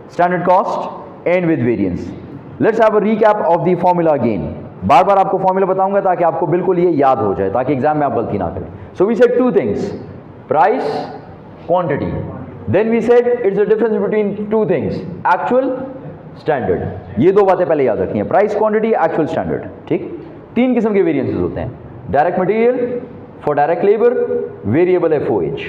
standard cost and with variance. Let's have a recap of the formula again. बार बार आपको formula बताऊंगा ताकि आपको बिल्कुल ये याद हो जाए, ताकि एग्जाम में आप गलती ना करें. So we said two things, price, quantity. Then we said it's the difference between two things, actual, standard. ये दो बातें पहले याद रखनी है, प्राइस, क्वांटिटी, एक्चुअल, स्टैंडर्ड. ठीक. तीन किस्म के वेरिएंसेस होते हैं, direct material, for direct labour, variable FOH.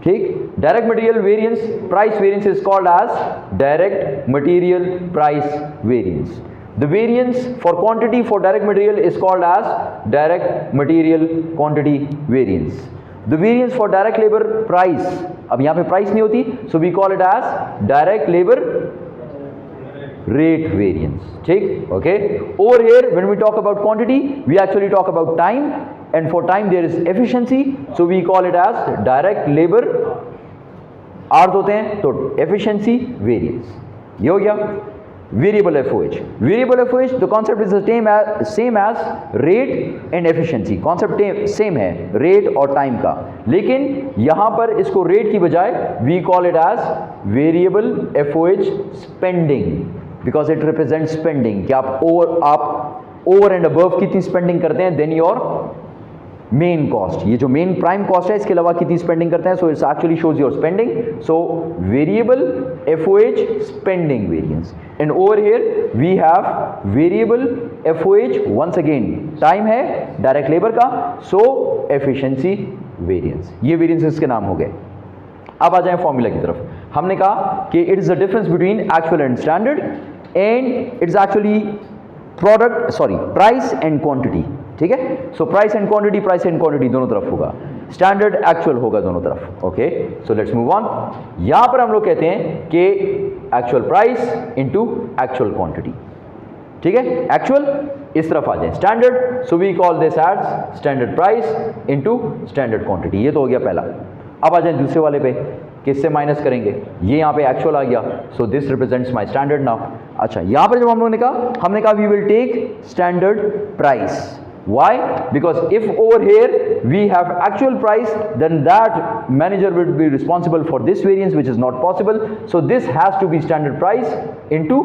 ठीक. Direct material variance, price variance is called as direct material price variance. The variance for quantity for direct material is called as direct material quantity variance. The variance for direct labor price, अब यहाँ पे price नहीं होती, so we call it as direct labor rate variance. ठीक. Okay. Over here when we talk about quantity, we actually talk about time, and for time there is efficiency, so we call it as direct labor hours होते हैं, तो efficiency variance. ये हो गया. Variable FOH. Variable FOH, the concept is the same as rate and efficiency. Concept same है rate और time का, लेकिन यहाँ पर इसको rate की बजाय we call it as variable FOH spending, because it represents spending, कि आप over and above कितनी spending करते हैं then your मेन कॉस्ट. ये जो मेन प्राइम कॉस्ट है इसके अलावा कितनी स्पेंडिंग करते हैं, so it's actually shows your spending. So variable FOH spending variance, and over here we have variable FOH, once again time है डायरेक्ट लेबर का, सो एफिशिएंसी वेरिएंस. ये वेरिएंसेस के नाम हो गए. अब आ जाए फॉर्मूला की तरफ. हमने कहा कि it is the difference between actual and standard, and it's actually price and quantity. ठीक है. सो प्राइस एंड क्वांटिटी दोनों तरफ होगा, स्टैंडर्ड एक्चुअल होगा दोनों तरफ. Okay. So let's move on. यहां पर हम लोग कहते हैं कि actual price into actual quantity. ठीक है. एक्चुअल इस तरफ आ जाए, standard, so we call this as standard price into standard quantity. ये तो हो गया पहला. अब आ जाए दूसरे वाले पे, किससे माइनस करेंगे. ये यहाँ पे एक्चुअल आ गया, so this represents my standard now. अच्छा, यहाँ पर जब हम लोगों ने कहा we will take standard price. Why? Because if over here we have actual price, then that manager will be responsible for this variance, which is not possible. So this has to be standard price into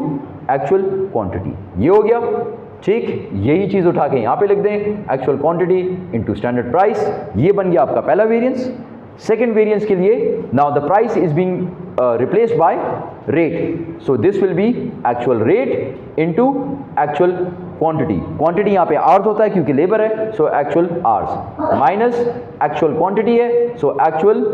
actual quantity. ये हो गया. ठीक. यही चीज उठा के यहाँ पे लिख दें, actual quantity into standard price. ये बन गया आपका पहला वेरिएंस. सेकेंड वेरिएंस के लिए now the price is being replaced by rate, so this will be actual rate into actual quantity. quantity यहाँ पे hours होता है क्योंकि लेबर है, so actual hours minus actual quantity है, so actual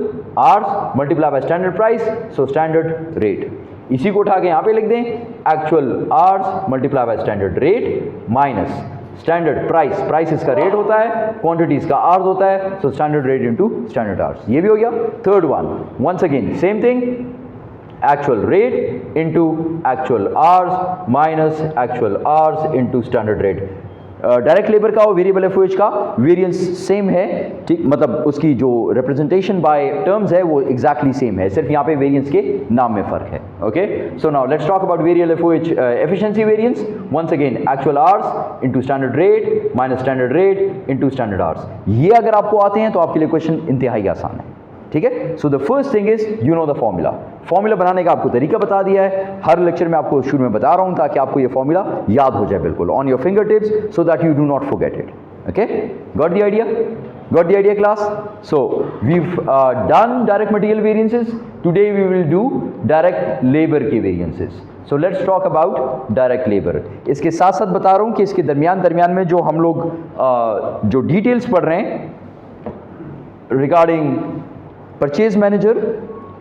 hours multiply by standard price, so standard rate. इसी को उठा के यहाँ पे लिख दें, actual hours multiply by standard rate minus standard price. Price इसका रेट होता है, क्वांटिटी इसका आवर्स होता है, so standard rate into standard hours. ये भी हो गया. Third one, once again same thing, actual rate into actual hours minus actual hours into standard rate. Direct labour का और वेरिएबल एफओएच का वेरिएंस सेम है. ठीक. मतलब उसकी जो रिप्रेजेंटेशन बाय टर्म्स है वो एग्जैक्टली सेम है, सिर्फ यहाँ पे वेरिएंस के नाम में फर्क है. Okay. So now let's talk about variable FOH efficiency variance. Once again actual hours into standard rate minus standard rate into standard hours. ये अगर आपको आते हैं तो आपके लिए क्वेश्चन इंतहाई आसान है. ठीक है. So the first thing is you know the formula. Formula बनाने का आपको तरीका बता दिया है, हर लेक्चर में आपको शुरू में बता रहा हूं ताकि आपको ये फॉर्मूला याद हो जाए बिल्कुल on your finger tips, so that you do not forget it. Okay. Got the idea? Got the idea, class? So we've done direct material variances. Today we will do direct labor के variances. So let's talk about direct labor. इसके साथ साथ बता रहा हूँ कि इसके दरमियान में जो हम लोग जो डिटेल्स पढ़ रहे हैं regarding purchase manager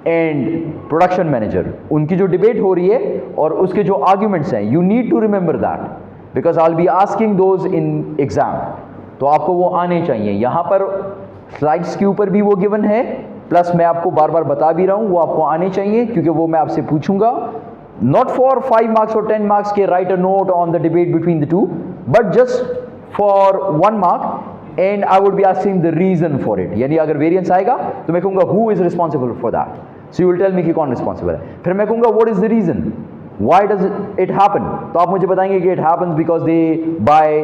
and production manager, उनकी जो डिबेट हो रही है और उसके जो आर्ग्यूमेंट्स हैं, you need to remember that because I will be asking those in exam. तो आपको वो आने चाहिए. यहाँ पर स्लाइड्स के ऊपर भी वो गिवन है, प्लस मैं आपको बार बार बता भी रहा हूँ वो आपको आने चाहिए क्योंकि वो मैं आपसे पूछूंगा. नॉट फॉर 5 मार्क्स और 10 मार्क्स के write a note on the debate between the two, but just for 1 mark, and I would be asking the reason for it. यानी अगर वेरिएंस आएगा तो मैं कहूंगा who is responsible for that, so you will tell me कि कौन responsible है. फिर मैं कहूंगा what is the reason, why does it happen? तो आप मुझे बताएंगे कि it happens because they buy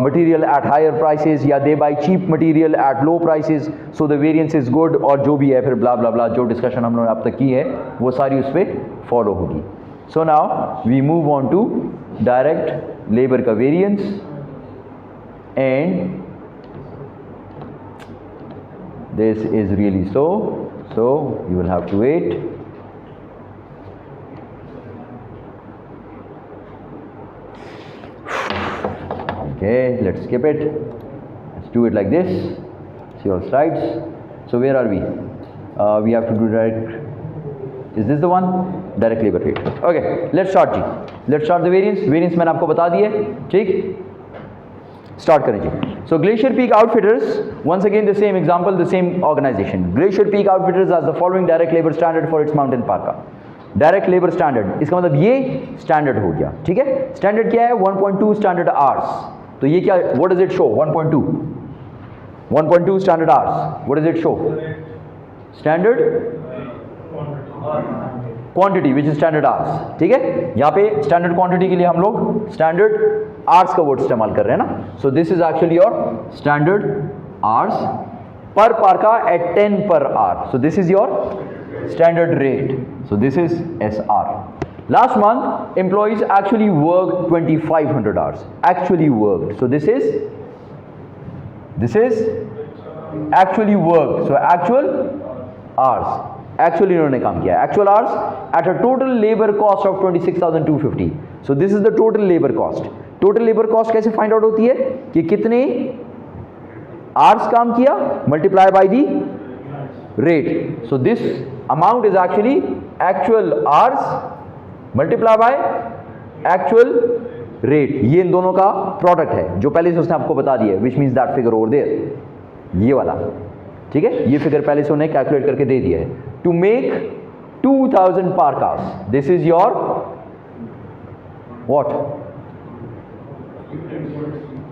material eight higher prices या they buy cheap material at low prices, so the variance is good, और जो भी है फिर ब्ला ब्ला ब्ला जो डिस्कशन हम लोगों ने अब तक की है वो सारी उस पर फॉलो होगी. So now we move on to direct labour का variance and this is really slow, so you will have to wait. Okay, let's skip it. Let's do it like this. See all slides. So where are we? We have to do direct. Is this the one? Direct labor rate. Okay, let's start जी. Let's start the variance. Variance मैंने आपको बता दी है, ठीक? Start करें जी. So Glacier Peak Outfitters, once again the same example, the same organisation. Glacier Peak Outfitters has the following direct labour standard for its mountain parka. Direct labour standard, इसका मतलब ये स्टैंडर्ड हो गया, ठीक है. स्टैंडर्ड क्या है? 1.2 स्टैंडर्ड आवर्स. तो ये क्या, what does it show? 1.2 standard hours. What does it show? Standard quantity which is standard hours, ठीक है. यहाँ पे स्टैंडर्ड क्वांटिटी के लिए हम लोग स्टैंडर्ड आवर्स का वर्ड इस्तेमाल कर रहे हैं ना. So this is actually your standard hours per parka at 10 per hour. So this is your standard rate. So this is SR. Last month employees actually worked 2500 hours. Actually worked. So this is actually worked. So actual hours. Actually इन्होंने काम किया. Actual hours at a total labour cost of 26,250. So this is the total labour cost. Total labour cost कैसे find out होती है? कि कितने hours काम किया multiply by the rate. So this amount is actually actual hours multiply by actual rate. ये इन दोनों का प्रोडक्ट है जो पहले से उसने आपको बता दिया है, which means that figure over there, ये वाला, ठीक है. ये फिगर पहले से उन्हें कैलकुलेट करके दे दिया है. To make 2000 parkas, this is your what?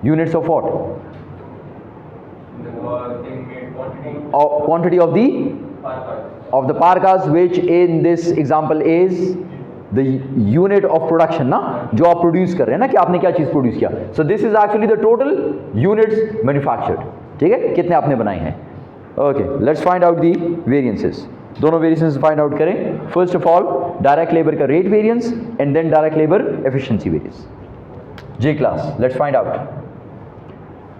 Units of what? Quantity of the parkas which in this example is the unit of production ना, जो आप प्रोड्यूस कर रहे हैं ना, कि आपने क्या चीज प्रोड्यूस किया. So this is actually the total units manufactured, ठीक है, कितने आपने बनाए हैं. Okay, let's find out the variances. दोनों वेरिएंसेस फाइंड आउट करें. First of all direct labour का rate variance and then direct labour efficiency variance. जे class, let's find out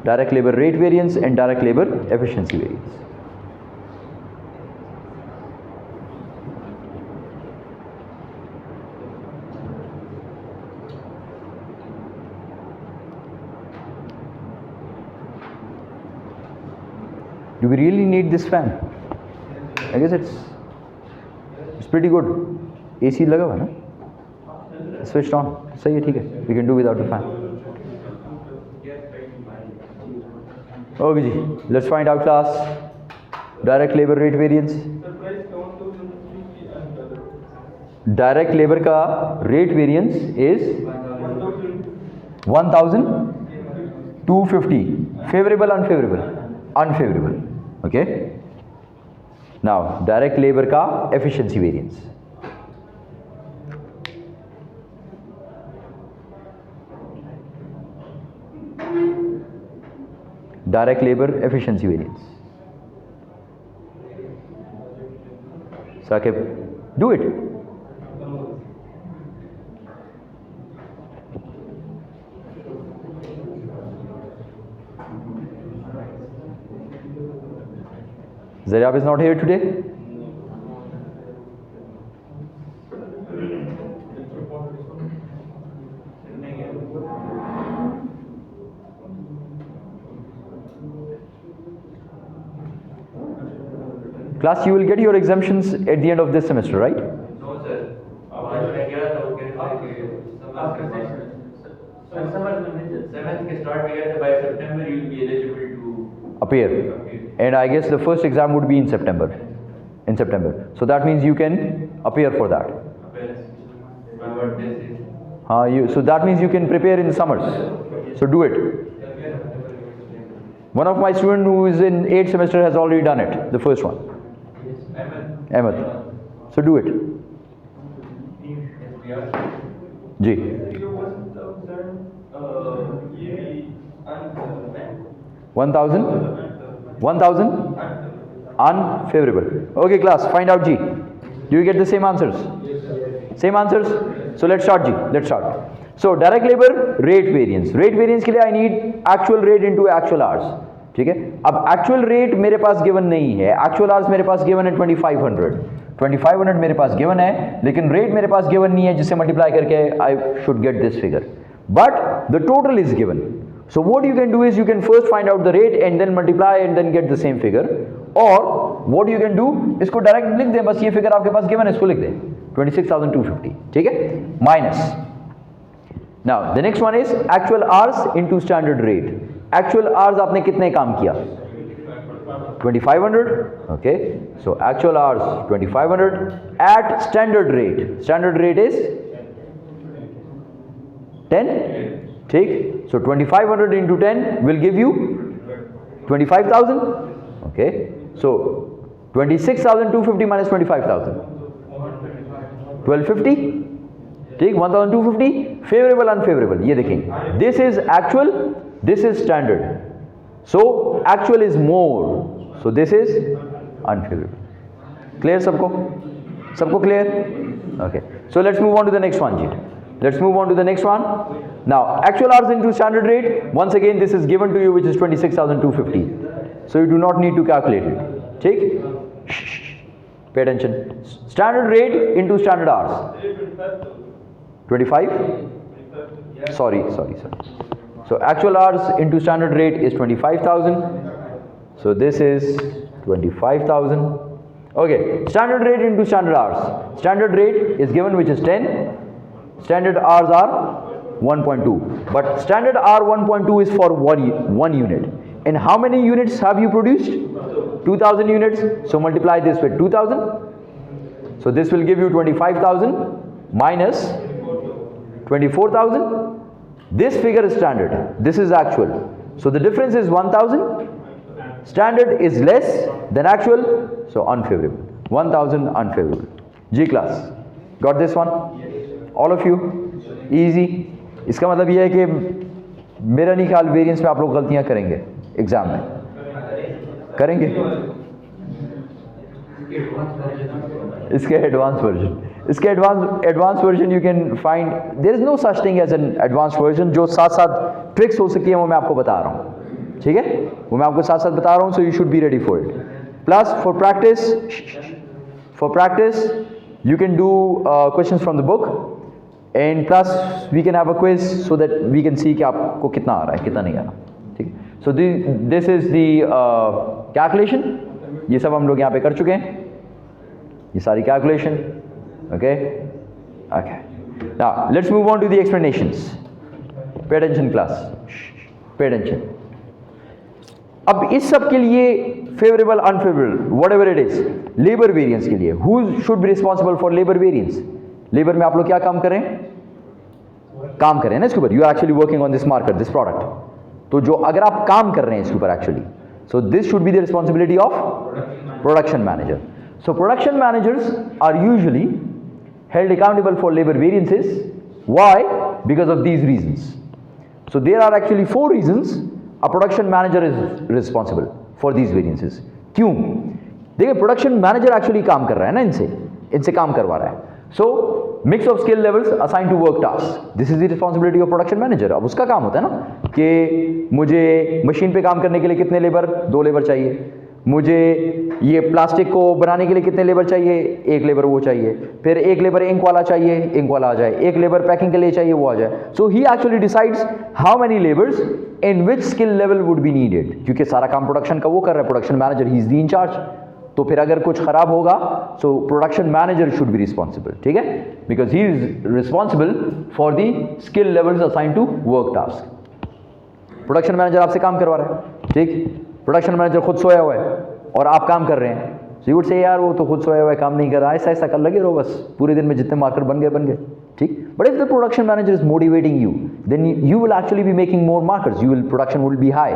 direct labour rate variance and direct labour efficiency variance. Do we really need this fan? I guess it's pretty good. AC लगा हुआ है ना? Switched on. सही है, ठीक है. We can do without the fan. Okay ji. Let's find out class. Direct labor rate variance. Direct labor का rate variance is 1250. Favorable, unfavorable? Unfavorable. Okay. Now direct labor का efficiency variance. Direct labor efficiency variance. Saqib, do it. Zaryab is not here today. Class, you will get your exemptions at the end of this semester, right? No, sir. Seventh के start में गया था, by September you will be eligible to Appear. And I guess the first exam would be in September. In September. So that means you can appear for that. So that means you can prepare in the summers. So do it. One of my students who is in 8th semester has already done it, the first one. Ahmed. So do it. Ji, 1000 unfavorable. Okay class, find out G. Do you get the same answers? Same answers? So let's start G. Let's start. So direct labor rate variance. Rate variance के लिए I need actual rate into actual hours. ठीक है? अब actual rate मेरे पास given नहीं है. Actual hours मेरे पास given है 2500. 2500 मेरे पास given है, लेकिन rate मेरे पास given नहीं है, जिससे multiply करके I should get this figure. But the total is given. So what you can do is you can first find out the rate and then multiply and then get the same figure. Or what you can do, इसको direct लिख दें, बस ये figure आपके पास given है, इसको लिख दें 26,250. ठीक है? Minus. Now the next one is actual hours into standard rate. Actual hours आपने कितने काम किया? 2500. Okay. So actual hours 2500 at standard rate. Standard rate is 10. ठीक, so 2500 into 10 will give you 25,000. Okay, so 26,250 minus 25,000, 1250. ठीक, 1,250. Favorable, unfavorable, ये देखेंगे. This is actual, this is standard. So actual is more, so this is unfavorable. Clear सबको? सबको clear? Okay, so let's move on to the next one, Ji. Let's move on to the next one. Now, actual hours into standard rate. Once again, this is given to you, which is 26,250. So you do not need to calculate it. ठीक? Pay attention. Standard rate into standard hours. 25. Sorry. So actual hours into standard rate is 25,000. So this is 25,000. Okay. Standard rate into standard hours. Standard rate is given, which is 10. Standard hours are 1.2, but standard R 1.2 is for one unit. And how many units have you produced? 2,000 units. So multiply this with 2,000. So this will give you 25,000 minus 24,000. This figure is standard. This is actual. So the difference is 1,000. Standard is less than actual, so unfavorable. 1,000 unfavorable. G class. Got this one? All of you? Easy. इसका मतलब ये है कि मेरा नहीं ख्याल variance में आप लोग गलतियां करेंगे एग्जाम में. करेंगे? इसके advance version you can find. There is no such thing as an advance version. जो साथ साथ ट्रिक्स हो सकती है वो मैं आपको बता रहा हूँ. ठीक है, वो मैं आपको साथ साथ बता रहा हूँ. So you should be ready for it. Plus for practice you can do questions from the book, and plus we can have a quiz so that we can see कि आपको कितना आ रहा है, कितना नहीं आ रहा. ठीक है. So this is the calculation. ये सब हम लोग यहाँ पे कर चुके हैं, ये सारी calculation. Okay. Now let's move on to the explanations. Pay attention class. Pay attention. अब इस सब के लिए favourable unfavourable what ever it is, labour variance के लिए who should be responsible for labour variance? Labour में आप लोग क्या काम करें? काम करें ना इसके ऊपर. You are actually working on this market, this product. तो जो अगर आप काम कर रहे हैं इसके ऊपर actually, so this should be the responsibility of production manager. So production managers are usually held accountable for labor variances. Why? Because of these reasons. So there are actually 4 reasons a production manager is responsible for these variances. क्यों? देखिए production manager actually काम कर रहा है ना, इनसे काम करवा रहा है. So mix of skill levels assign to work task, this is the responsibility of production manager. अब उसका काम होता है ना कि मुझे मशीन पे काम करने के लिए कितने लेबर, 2 लेबर चाहिए. मुझे ये प्लास्टिक को बनाने के लिए कितने लेबर चाहिए, 1 लेबर वो चाहिए. फिर 1 लेबर इंक वाला चाहिए, इंक वाला आ जाए. 1 लेबर पैकिंग के लिए चाहिए, वो आ जाए. So he actually decides how many labours in which skill level would be needed. क्योंकि सारा काम प्रोडक्शन का वो कर रहा है, production manager, he is the incharge. तो फिर अगर कुछ खराब होगा, so production manager should be responsible. ठीक है, because he is responsible for the skill levels assign to work task. Production manager आपसे काम करवा रहा है. ठीक, प्रोडक्शन मैनेजर खुद सोया हुआ है और आप काम कर रहे हैं. सो यू वुड से यार वो तो खुद सोया हुआ है, काम नहीं कर रहा है, ऐसा ऐसा कर लगे रहो, बस पूरे दिन में जितने मार्कर बन गए. ठीक, but if the production manager is motivating you, then you will actually be making more markers. Production will be high,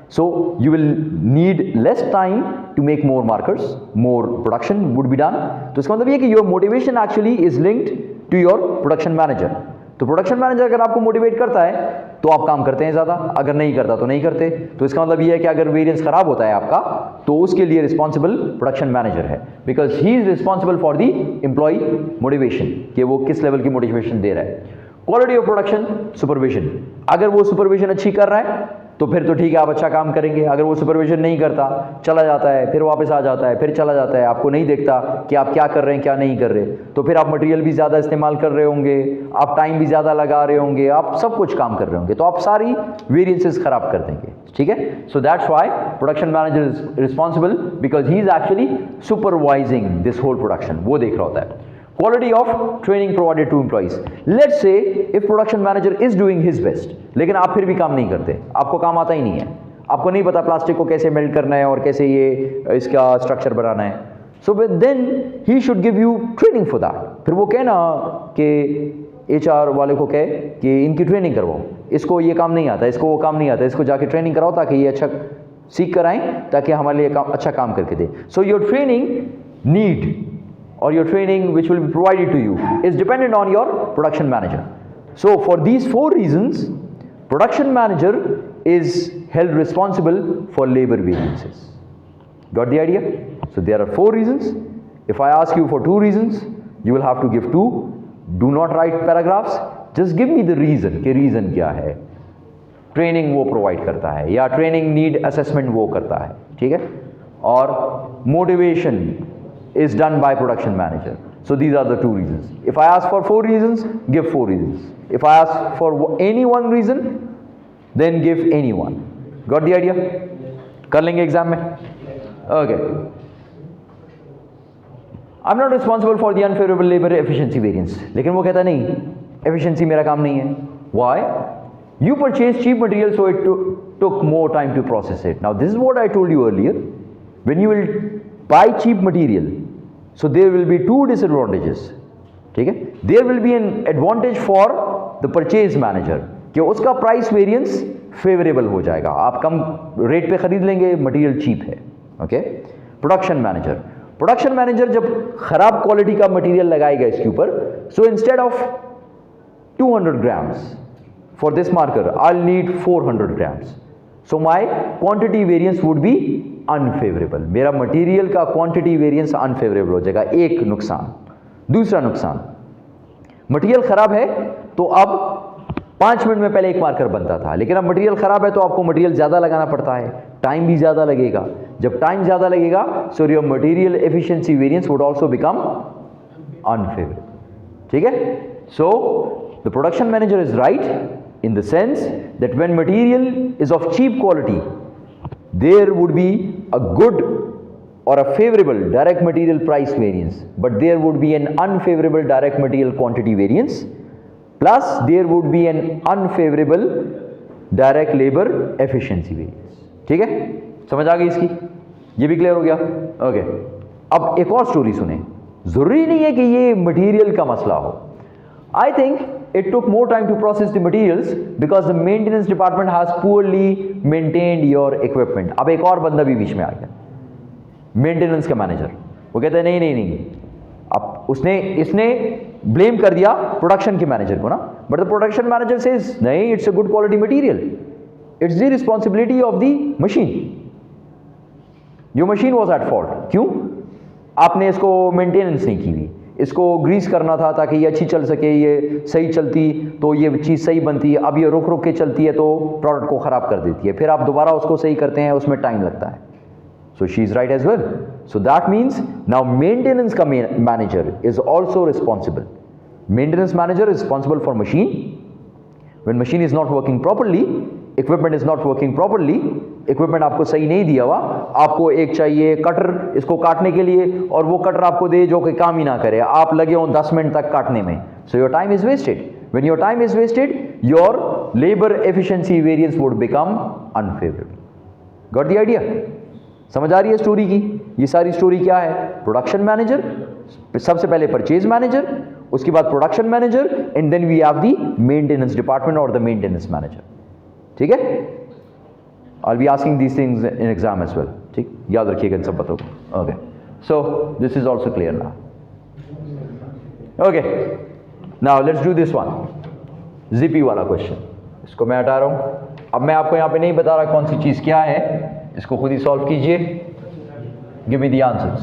so you will need less time to make more markers, more production would be done. तो इसका मतलब ये कि your motivation actually is linked to your production manager. तो production manager अगर आपको motivate करता है तो आप काम करते हैं ज़्यादा, अगर नहीं करता तो नहीं करते। तो इसका मतलब ये है कि अगर वेरिएंस खराब होता है आपका तो उसके लिए रिस्पॉन्सिबल प्रोडक्शन मैनेजर है, because he is responsible for the employee motivation, कि वो किस लेवल की मोटिवेशन दे रहा है। क्वालिटी ऑफ प्रोडक्शन सुपरविजन, अगर वो सुपरविजन अच्छी कर रहा है तो फिर तो ठीक है, आप अच्छा काम करेंगे। अगर वो सुपरविजन नहीं करता, चला जाता है, फिर वापस आ जाता है, फिर चला जाता है, आपको नहीं देखता कि आप क्या कर रहे हैं क्या नहीं कर रहे, तो फिर आप मटेरियल भी ज़्यादा इस्तेमाल कर रहे होंगे, आप टाइम भी ज़्यादा लगा रहे होंगे, आप सब कुछ काम कर रहे होंगे, तो आप सारी वेरिएंसेस खराब कर देंगे। ठीक है, so that's why production manager is responsible, because he is actually supervising this whole production, वो देख रहा होता है। Quality of training provided to employees. Let's say if production manager is doing his best, लेकिन आप फिर भी काम नहीं करते, आपको काम आता ही नहीं है, आपको नहीं पता प्लास्टिक को कैसे मेल्ट करना है और कैसे ये इसका स्ट्रक्चर बनाना है, so then he should give you training for that. फिर वो कहना कि HR वाले को कहे कि इनकी ट्रेनिंग करवाओ, इसको ये काम नहीं आता, इसको वो काम नहीं आता, इसको जाके ट्रेनिंग कराओ ताकि ये अच्छा सीख कर आएँ, ताकि हमारे लिए अच्छा काम करके दे। So your training need or your training which will be provided to you is dependent on your production manager. So for these 4 reasons, production manager is held responsible for labor variances. Got the idea? So there are 4 reasons. If I ask you for 2 reasons, you will have to give 2. Do not write paragraphs, just give me the reason कि reason क्या है। Training वो provide करता है या training need assessment वो करता है, ठीक है, और motivation is done by production manager. So these are the 2 reasons. If I ask for 4 reasons, give 4 reasons. If I ask for any one reason, then give any one. Got the idea? कर लेंगे exam में? Okay. I'm not responsible for the unfavorable labor efficiency variance. लेकिन वो कहता नहीं, efficiency मेरा काम नहीं है. Why? You purchased cheap material, so it took more time to process it. Now this is what I told you earlier. When you will buy cheap material, so there will be 2 disadvantages. ठीक है, there will be an advantage for the purchase manager कि उसका price variance favourable हो जाएगा, आप कम rate पे खरीद लेंगे, मटेरियल चीप है। ओके, प्रोडक्शन मैनेजर जब खराब क्वालिटी का मटेरियल लगाएगा इसके ऊपर, so instead of 200 grams for this marker I will need 400 grams, so my quantity variance would be unfavourable, मेरा मटेरियल का क्वांटिटी वेरिएंस अनफेवरेबल हो जाएगा। एक नुकसान। दूसरा नुकसान, मटेरियल खराब है तो अब 5 मिनट में पहले एक मार्कर बनता था, लेकिन अब मटेरियल खराब है तो आपको मटेरियल ज़्यादा लगाना पड़ता है, टाइम भी ज़्यादा लगेगा। जब टाइम ज़्यादा लगेगा, so your material efficiency variance would also become unfavourable. ठीक है, so the production manager is right in the sense that when material is of cheap quality, there would be a good or a favorable direct material price variance, but there would be an unfavorable direct material quantity variance, plus there would be an unfavorable direct labor efficiency variance. ठीक है, समझ आ गई इसकी? ये भी clear हो गया? Okay, अब एक और स्टोरी सुने। जरूरी नहीं है कि ये मटेरियल का मसला हो। I think it took more time to process the materials because the maintenance department has poorly maintained your equipment. अब एक और बंदा भी बीच में आ गया, मेंटेनेंस का मैनेजर। वो कहता है नहीं, अब इसने ब्लेम कर दिया प्रोडक्शन के मैनेजर को ना, but the production manager says नहीं, it's a good quality material, it's the responsibility of the machine, your machine was at fault. क्यों? आपने इसको मेंटेनेंस नहीं की हुई, इसको ग्रीस करना था ताकि ये अच्छी चल सके, ये सही चलती तो ये चीज़ सही बनती है, अब ये रुक के चलती है तो प्रोडक्ट को ख़राब कर देती है, फिर आप दोबारा उसको सही करते हैं, उसमें टाइम लगता है। So she is right as well. So that means now maintenance का manager is also responsible. Maintenance manager is responsible for machine. When machine is not working properly, equipment is not working properly, equipment आपको सही नहीं दिया हुआ, आपको एक चाहिए cutter इसको काटने के लिए, और वो कटर आपको दे जो कि काम ही ना करे, आप लगे हो 10 मिनट तक काटने में, so your time is wasted. When your time is wasted, your labour efficiency variance would become unfavourable. Got the idea? समझ आ रही है स्टोरी की? ये सारी स्टोरी क्या है? प्रोडक्शन मैनेजर, सबसे पहले परचेज मैनेजर, उसके बाद production manager, and then we have the maintenance department और द मेंटेनेंस मैनेजर। ठीक है, I'll be asking these things in exam as well. ठीक, याद रखिएगा इन सब बातों को। Okay, so this is also clear now. Okay, now let's do this one, GP वाला क्वेश्चन। इसको मैं हटा रहा हूं। अब मैं आपको यहां पे नहीं बता रहा कौन सी चीज क्या है, इसको खुद ही सॉल्व कीजिए। Give me the answers.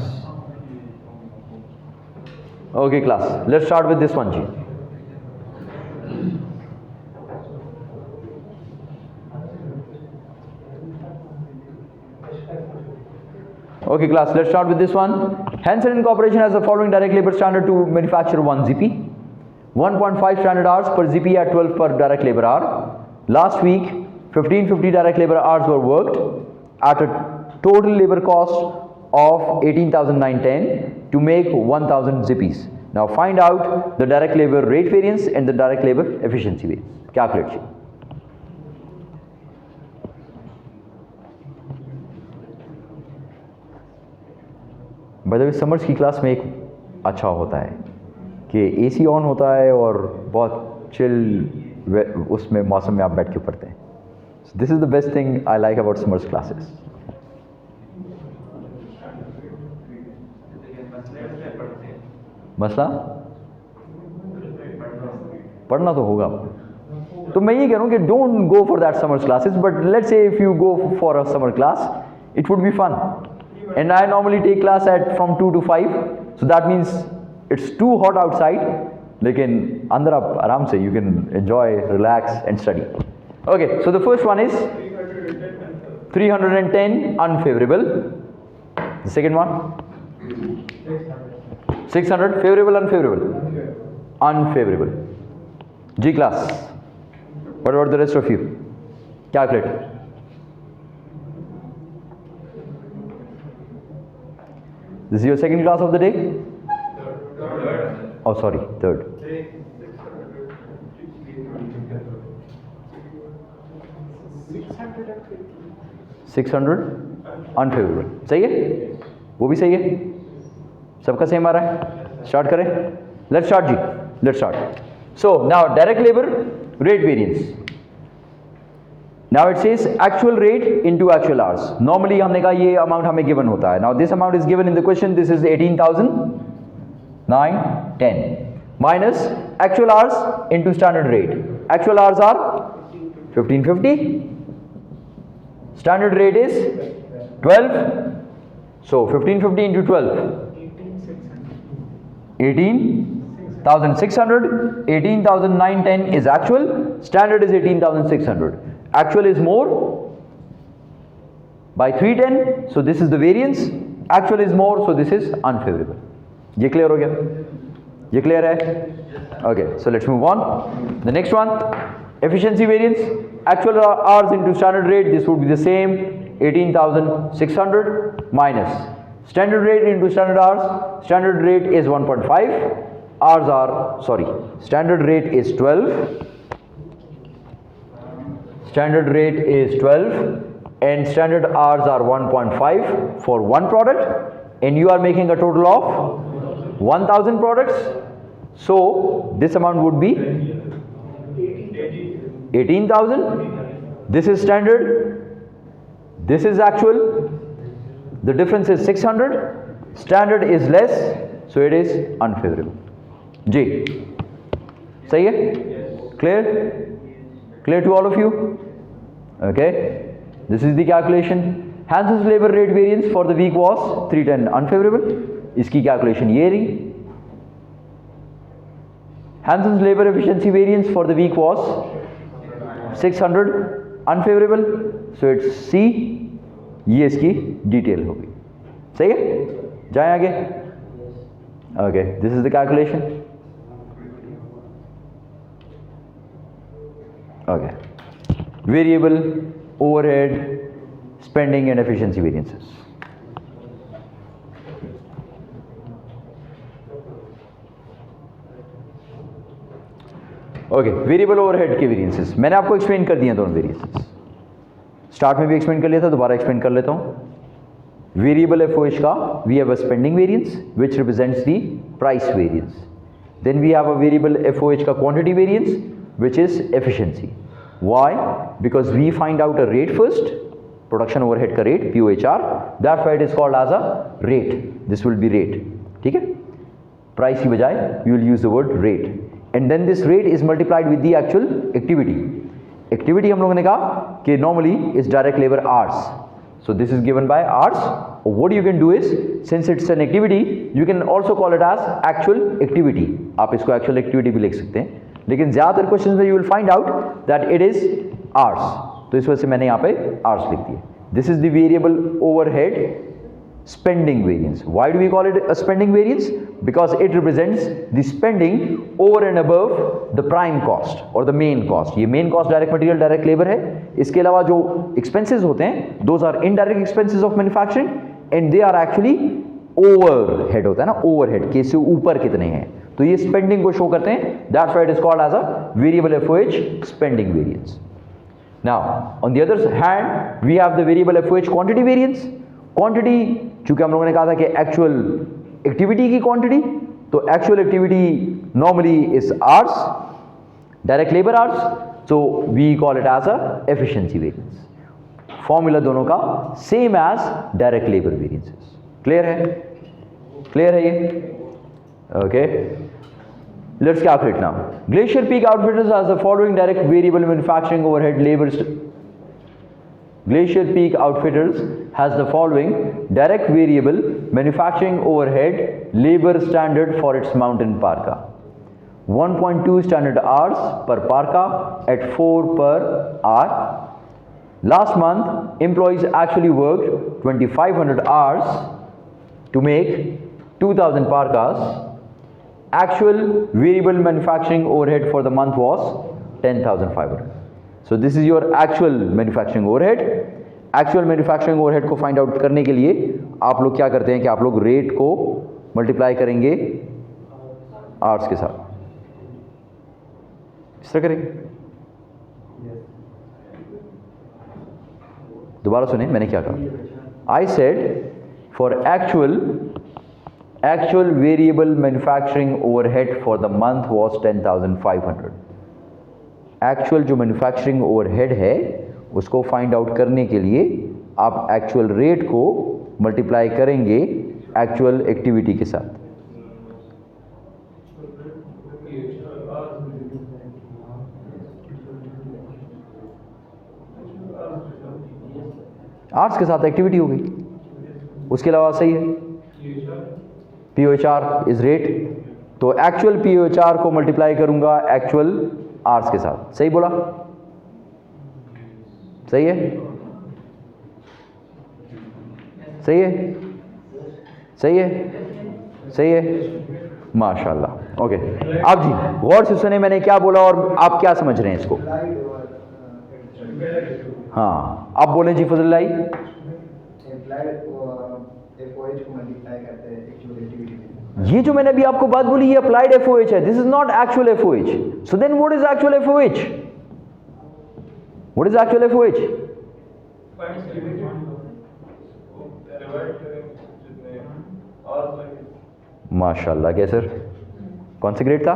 Okay class, let's start with this one जी। Okay class, let's start with this one. Hansen Incorporation has the following direct labor standard to manufacture 1 ZP. 1.5 standard hours per ZP at 12 per direct labor hour. Last week, 1550 direct labor hours were worked at a total labor cost of 18,910 to make 1000 ZPs. Now find out the direct labor rate variance and the direct labor efficiency variance. Calculate it. Bye the way summers की class में एक अच्छा होता है कि AC on होता है और बहुत चिल उसमें मौसम में आप बैठ के पढ़ते हैं। This is the best thing I like about summers classes. मसला पढ़ना तो होगा, तो मैं ये कह रहा हूँ कि don't go for that summers classes, but let's say if you go for a summer class it would be fun. And I normally take class at from 2 to 5, so that means it's too hot outside, लेकिन अंदर आप आराम से you can enjoy, relax and study. Okay, so the first one is 310 unfavorable. The second one 600 favorable, unfavorable, unfavorable. G class, what about the rest of you? Calculate. This is your second class of the day? Oh, sorry, third. 600 unfavorable. सही है? वो भी सही है? सबका same आ रहा है? Start करें? Let's start जी. Let's start. So now direct labor rate variance. Now it says actual rate into actual hours. Normally हमने कहा ये amount हमें given होता है. Now this amount is given in the question. This is 18,910 minus actual hours into standard rate. Actual hours are 1550. Standard rate is 12. So 1550 into 12. 18,600. 18,910 is actual. Standard is 18,600. Actual is more by 310, so this is the variance. Actual is more, so this is unfavorable. ये clear हो गया? ये clear है? Okay, so let's move on. The next one, efficiency variance. Actual hours into standard rate, this would be the same, 18,600 minus standard rate into standard hours. Standard rate is 1.5. Hours are, sorry, standard rate is 12. Standard rate is 12 and standard hours are 1.5 for one product, and you are making a total of 1000 products. So this amount would be 18,000. This is standard, this is actual, the difference is 600. Standard is less, so it is unfavorable. G, सही है? Clear? Clear to all of you? Okay, this is the calculation. Hansen's labor rate variance for the week was 310 unfavorable. इसकी calculation ये रही. Hansen's labor efficiency variance for the week was 600 unfavorable. So it's C. ये इसकी detail होगी. सही है? जाएं आगे. Okay, this is the calculation. Okay, variable, overhead, spending and efficiency variances. Okay, variable overhead के variances मैंने आपको explain कर दिए दोनों variances. Start में भी explain कर लिया था, दोबारा explain कर लेता हूँ. Variable FOH का we have a spending variance which represents the price variance. Then we have a variable FOH का quantity variance which is efficiency. Why? Because we find out a rate first, production overhead का rate, POHR. That's why it is called as a rate. This will be rate. ठीक है? Price की बजाय we will use the word rate. And then this rate is multiplied with the actual activity. Activity हम लोगों ने कहा कि normally is direct labour hours. So this is given by hours. What you can do is, since it's an activity, you can also call it as actual activity. आप इसको actual activity भी लिख सकते हैं, लेकिन ज़्यादातर क्वेश्चंस में you will find out that it is hours. तो इस वजह से मैंने यहाँ पे hours लिख दिया. This is the variable overhead spending variance. Why do we call it a spending variance? Because it represents the spending over and above the prime cost or the main cost. ये main cost direct material, direct labor है. इसके अलावा जो expenses होते हैं, those are indirect expenses of manufacturing and they are actually overhead होता है ना, overhead के से ऊपर कितने हैं, तो ये spending को show करते हैं. That's why it is called as a variable FOH spending variance. Now on the other hand we have the variable FOH quantity variance. Quantity चूंकि हम लोगों ने कहा था कि एक्चुअल एक्टिविटी की क्वांटिटी, तो actual activity normally is hours, direct labour hours, so we call it as a efficiency variance. Formula दोनों का same as direct labour variances. Clear है? क्लियर है ये? Okay, let's calculate now. Glacier Peak Outfitters has the following direct variable manufacturing overhead labour. Glacier Peak Outfitters has the following direct variable manufacturing overhead labor standard for its mountain parka. 1.2 standard hours per parka at 4 per hour. Last month employees actually worked 2500 hours to make 2000 parkas. Actual variable manufacturing overhead for the month was 10,500. So this is your actual manufacturing overhead. Actual manufacturing overhead को find out करने के लिए आप लोग क्या करते हैं कि आप लोग रेट को मल्टीप्लाई करेंगे आवर्स के साथ. इस तरह करेंगे. दोबारा सुने मैंने क्या कहा. I said for actual variable manufacturing overhead for the month was 10,500. Actual जो मैन्युफैक्चरिंग ओवरहेड है उसको फाइंड आउट करने के लिए आप एक्चुअल रेट को मल्टीप्लाई करेंगे एक्चुअल एक्टिविटी के साथ. आवर्स के साथ एक्टिविटी हो गई. उसके अलावा सही है, POHR इज रेट, तो एक्चुअल POHR को मल्टीप्लाई करूंगा एक्चुअल आवर्स के साथ. सही बोला? सही है? सही है? सही है? सही है? माशाल्लाह. ओके, अब जी गौर से सुने मैंने क्या बोला और आप क्या समझ रहे हैं इसको. हाँ, अब बोलें जी फजल लाई. ये जो मैंने अभी आपको बात बोली ये अप्लाइड FOH है. This is not actual FOH. So then what is actual FOH? What is actual FOH? माशाल्लाह. क्या सर, कौन सा ग्रेड था?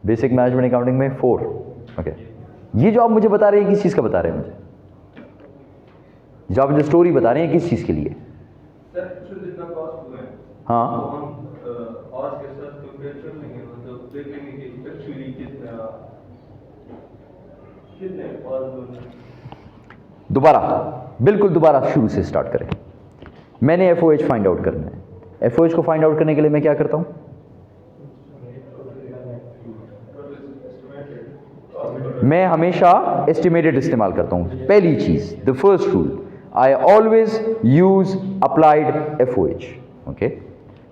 बेसिक मैनेजमेंट अकाउंटिंग में 4. ओके, ये जो आप मुझे बता रहे हैं किस चीज का बता रहे हैं मुझे? जो आप मुझे स्टोरी बता रहे हैं किस चीज के लिए? हाँ, दोबारा बिल्कुल दोबारा शुरू से स्टार्ट करें. मैंने FOH फाइंड आउट करना है. FOH को फाइंड आउट करने के लिए मैं क्या करता हूं? मैं हमेशा एस्टिमेटेड इस्तेमाल करता हूं. पहली चीज, the first rule, I always use applied FOH. Okay,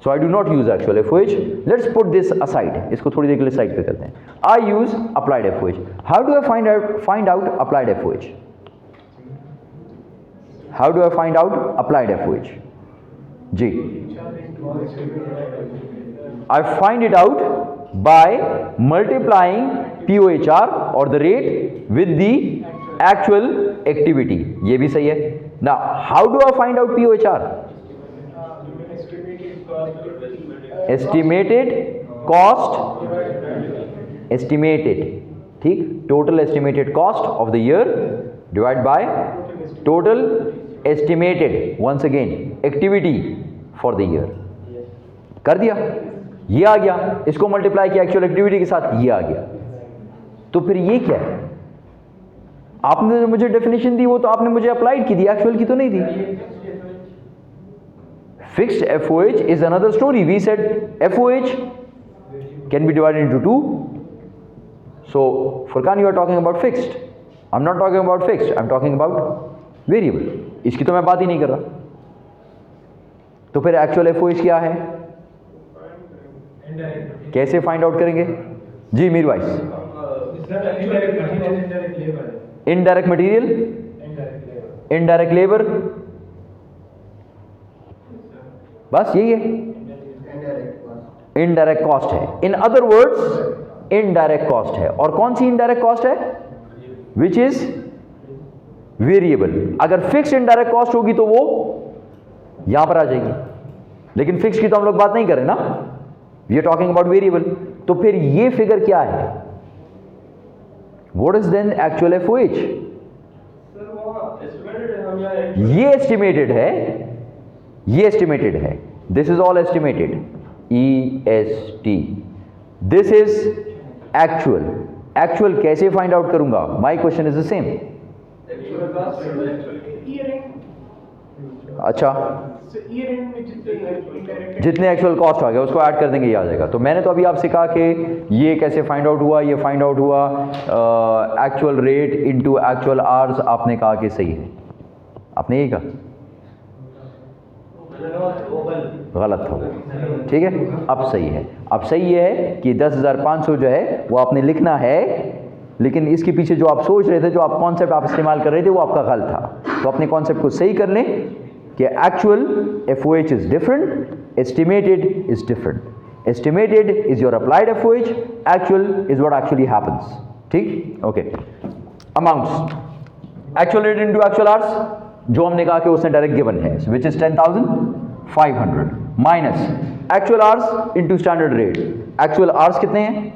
so I do not use actual FOH. Let's put this aside. इसको थोड़ी देर के लिए साइड पे करते हैं. I use applied FOH. How do I find out applied FOH? How do I find out applied FOH? Ji, I find it out by multiplying POHR or the rate with the actual activity. ये भी सही है. Now, how do I find out POHR? Estimated cost, estimated, ठीक, total estimated cost of the year divided by total estimated, once again, activity for the year. कर दिया. ये आ गया, इसको मल्टीप्लाई किया एक्चुअल एक्टिविटी के साथ, ये आ गया। तो फिर ये क्या है? आपने जो मुझे डेफिनेशन दी वो तो आपने मुझे अप्लाइड की दी, एक्चुअल की तो नहीं दी। Fixed FOH is another story. We said FOH can be divided into two. So Furqan, you are talking about fixed. I'm not talking about fixed. I'm talking about variable. इसकी तो मैं बात ही नहीं कर रहा। तो फिर एक्चुअल FOH क्या है? कैसे फाइंड आउट करेंगे? जी मीर भाई। इनडायरेक्ट मटीरियल, इनडायरेक्ट लेबर, बस यही है। इनडायरेक्ट कॉस्ट है, इन अदर वर्ड्स इनडायरेक्ट कॉस्ट है। और कौन सी इनडायरेक्ट कॉस्ट है? Which is variable. अगर फिक्स इनडायरेक्ट कॉस्ट होगी तो वो यहां पर आ जाएगी, लेकिन फिक्स की तो हम लोग बात नहीं कर रहे ना, we are talking about variable. तो फिर ये फिगर क्या है? What is then actual FOH? ये एस्टिमेटेड है, ये एस्टिमेटेड है, this is all estimated, EST। This is actual. Actual कैसे फाइंड आउट करूंगा? My question is the same. अच्छा, जितने एक्चुअल कॉस्ट आ गया उसको ऐड कर देंगे, ये आ जाएगा। तो मैंने तो अभी आपसे कहा कि ये कैसे फाइंड आउट हुआ, ये फाइंड आउट हुआ actual rate into actual hours. आपने कहा कि सही है, आपने यही कहा, गलत था, ठीक है। अब सही है, अब सही ये है कि 10,500 जो है वो आपने लिखना है, लेकिन इसके पीछे जो आप सोच रहे थे, जो आप कॉन्सेप्ट आप इस्तेमाल कर रहे थे, वो आपका गलत था। तो अपने कॉन्सेप्ट को सही कर लें कि actual FOH is different, estimated is different. Estimated is your applied FOH, actual is what actually happens. ठीक, okay. Amounts, actual rate into actual hours, जो हमने कहा कि उसने डायरेक्ट गिवन है, which is 10,500 minus actual hours into standard rate. Actual hours कितने हैं?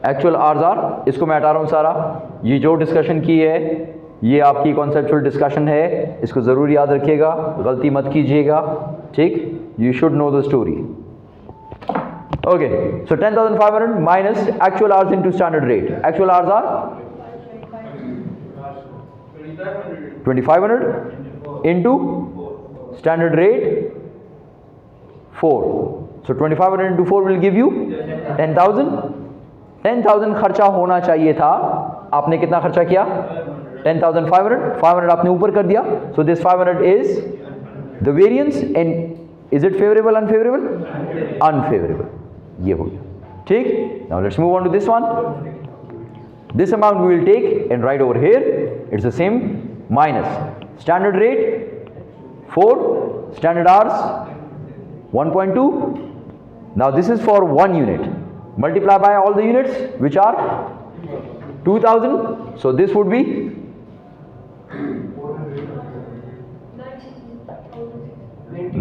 Actual hours are, इसको मैं हटा रहा हूं सारा। ये जो डिस्कशन की है ये आपकी कॉन्सेप्चुअल डिस्कशन है, इसको जरूर याद रखिएगा, गलती मत कीजिएगा, ठीक। You should know the story. Okay, so 10,500 minus actual hours into standard rate. Actual hours are 2,500 into standard rate 4. So 2,500 into 4 will give you 10,000. 10,000 खर्चा होना चाहिए था, आपने कितना खर्चा किया? 10,500. 500 आपने ऊपर कर दिया. So this 500 is the variance, and is it favorable, unfavorable? Unfavorable. ये हो गया, ठीक। Now let's move on to this one. This amount we will take and write over here. It's the same, minus standard rate 4, standard hours 1.2. Now this is for 1 unit. Multiply by all the units which are 2,000. So this would be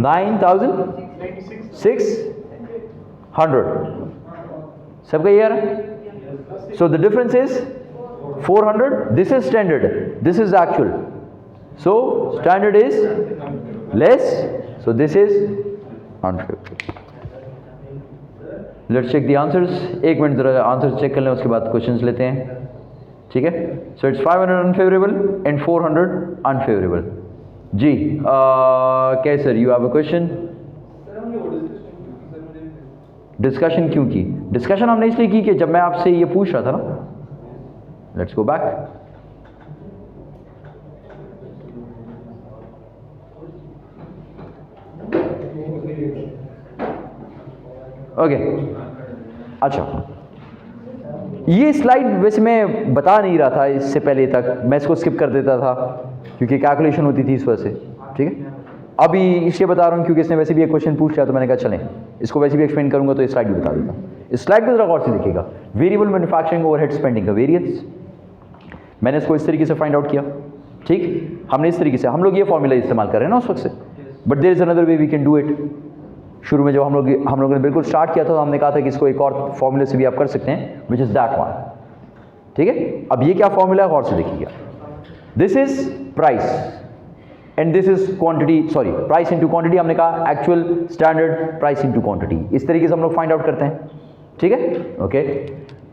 9,600. सबका ये आ रहा है? So the difference is 400. This is standard, this is actual. So standard is less, so this is unfavorable. Let's check the answers. एक minute जरा answer check कर लें, उसके बाद क्वेश्चंस लेते हैं, ठीक है। So it's 500 unfavorable and 400 unfavorable. जी क्या sir, you have a question? Discussion क्यों की? डिस्कशन हमने इसलिए की कि जब मैं आपसे ये पूछ रहा था ना, लेट्स गो बैक। ओके, अच्छा ये स्लाइड वैसे मैं बता नहीं रहा था इससे पहले तक, मैं इसको स्किप कर देता था क्योंकि कैलकुलेशन होती थी इस वजह से, ठीक है। अभी इसलिए बता रहा हूँ क्योंकि इसने वैसे भी एक क्वेश्चन पूछ लिया, तो मैंने कहा चलें इसको वैसे भी एक्सप्लेन करूंगा, तो इस स्लाइड भी बता देता हूँ। इस स्लाइड को जरा गौर से देखिएगा। वेरिएबल मैन्युफैक्चरिंग ओवरहेड स्पेंडिंग का वेरिएंस, मैंने इसको इस तरीके से फाइंड आउट किया, ठीक। हमने इस तरीके से, हम लोग ये फॉर्मूला इस्तेमाल कर रहे हैं ना उस वक्त से, but there is another way we can do it. शुरू में जब हम लोगों ने बिल्कुल स्टार्ट किया था तो हमने कहा था कि इसको एक और फॉर्मूले से भी आप कर सकते हैं, विच इज दैट वन, ठीक है। अब ये क्या फॉर्मूला है, गौर से देखिएगा। This is price, and this is quantity, sorry price into quantity, हमने कहा actual standard price into quantity, इस तरीके से हम लोग फाइंड आउट करते हैं, ठीक है। Okay,